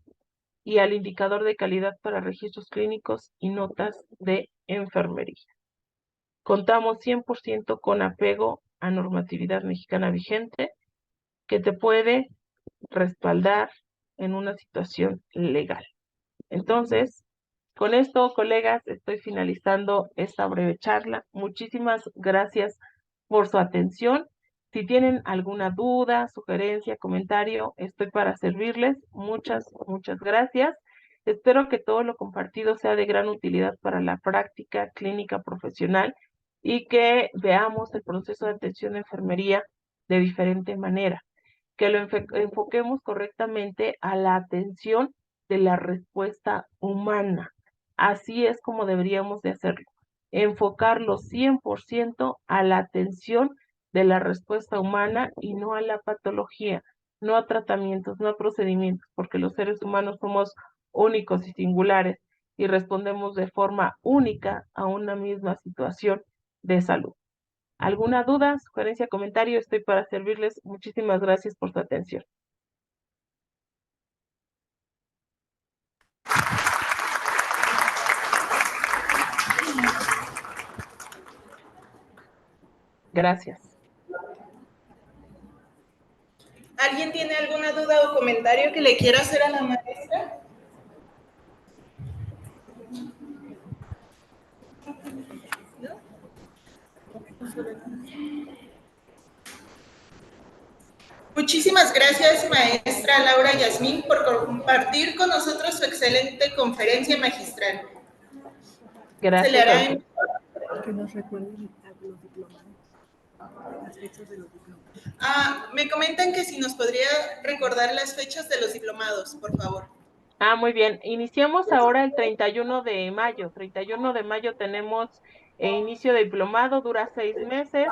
y al indicador de calidad para registros clínicos y notas de enfermería. Contamos 100% con apego a normatividad mexicana vigente que te puede respaldar en una situación legal. Entonces, con esto, colegas, estoy finalizando esta breve charla. Muchísimas gracias por su atención. Si tienen alguna duda, sugerencia, comentario, estoy para servirles. Muchas, muchas gracias. Espero que todo lo compartido sea de gran utilidad para la práctica clínica profesional y que veamos el proceso de atención de enfermería de diferente manera, que lo enfoquemos correctamente a la atención de la respuesta humana. Así es como deberíamos de hacerlo. Enfocarlo 100% a la atención de la respuesta humana y no a la patología, no a tratamientos, no a procedimientos, porque los seres humanos somos únicos y singulares y respondemos de forma única a una misma situación de salud. ¿Alguna duda, sugerencia, comentario? Estoy para servirles. Muchísimas gracias por su atención. Gracias. ¿Alguien tiene alguna duda o comentario que le quiera hacer a la maestra? ¿No? Muchísimas gracias, maestra Laura Yasmín, por compartir con nosotros su excelente conferencia magistral. Se le Gracias a hará usted. Que nos recuerden a los diplomados, las fechas de los diplomados. Me comentan que si nos podría recordar las fechas de los diplomados, por favor. Muy bien. Iniciamos ahora el 31 de mayo. 31 de mayo tenemos inicio de diplomado, dura 6 meses.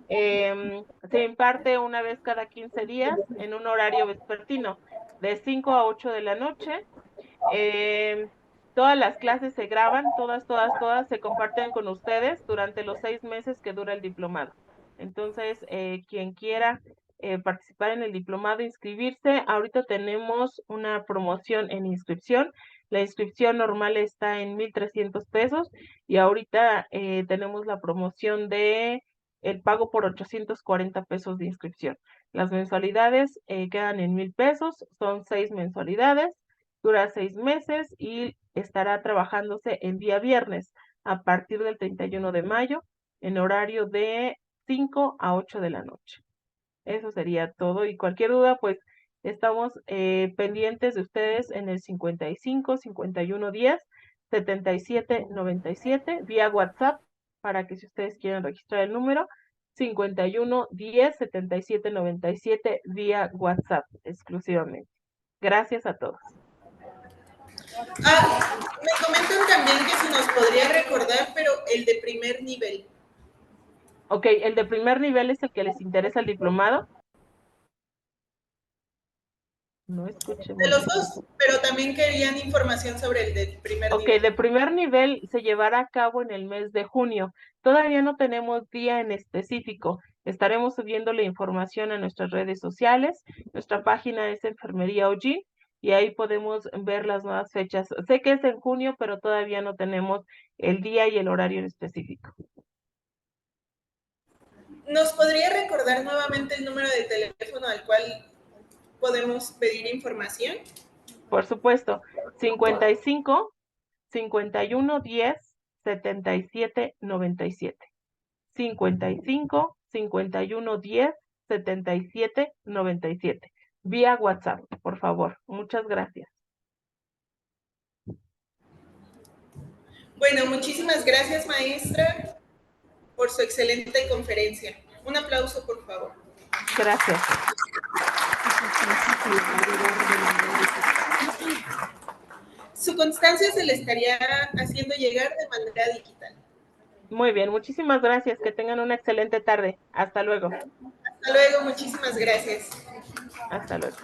Se imparte una vez cada 15 días en un horario vespertino, de 5 a 8 de la noche. Todas las clases se graban, todas se comparten con ustedes durante los 6 meses que dura el diplomado. Entonces, quien quiera participar en el diplomado, inscribirse. Ahorita tenemos una promoción en inscripción. La inscripción normal está en 1,300 pesos y ahorita tenemos la promoción de el pago por 840 pesos de inscripción. Las mensualidades quedan en 1,000 pesos, son 6 mensualidades, dura 6 meses y estará trabajándose el día viernes a partir del 31 de mayo en horario de 5 a 8 de la noche. Eso sería todo y cualquier duda, pues Estamos pendientes de ustedes en el 55 51 10 77 97 vía WhatsApp para que si ustedes quieren registrar el número 51 10 77 97 vía WhatsApp exclusivamente. Gracias a todos. Me comentan también que si nos podría recordar, pero el de primer nivel. Ok, el de primer nivel es el que les interesa el diplomado. No escuché muy De los bien. dos, pero también querían información sobre el de primer Ok, nivel. de primer nivel se llevará a cabo en el mes de junio. Todavía no tenemos día en específico. Estaremos subiendo la información a nuestras redes sociales. Nuestra página es Enfermería OG y ahí podemos ver las nuevas fechas. Sé que es en junio, pero todavía no tenemos el día y el horario en específico. ¿Nos podría recordar nuevamente el número de teléfono al cual podemos pedir información? Por supuesto, 55 51 10 77 97. 55 51 10 77 97. Vía WhatsApp, por favor. Muchas gracias. Bueno, muchísimas gracias, maestra, por su excelente conferencia. Un aplauso, por favor. Gracias. Su constancia se le estaría haciendo llegar de manera digital. Muy bien, muchísimas gracias. Que tengan una excelente tarde. Hasta luego. Hasta luego, muchísimas gracias. Hasta luego.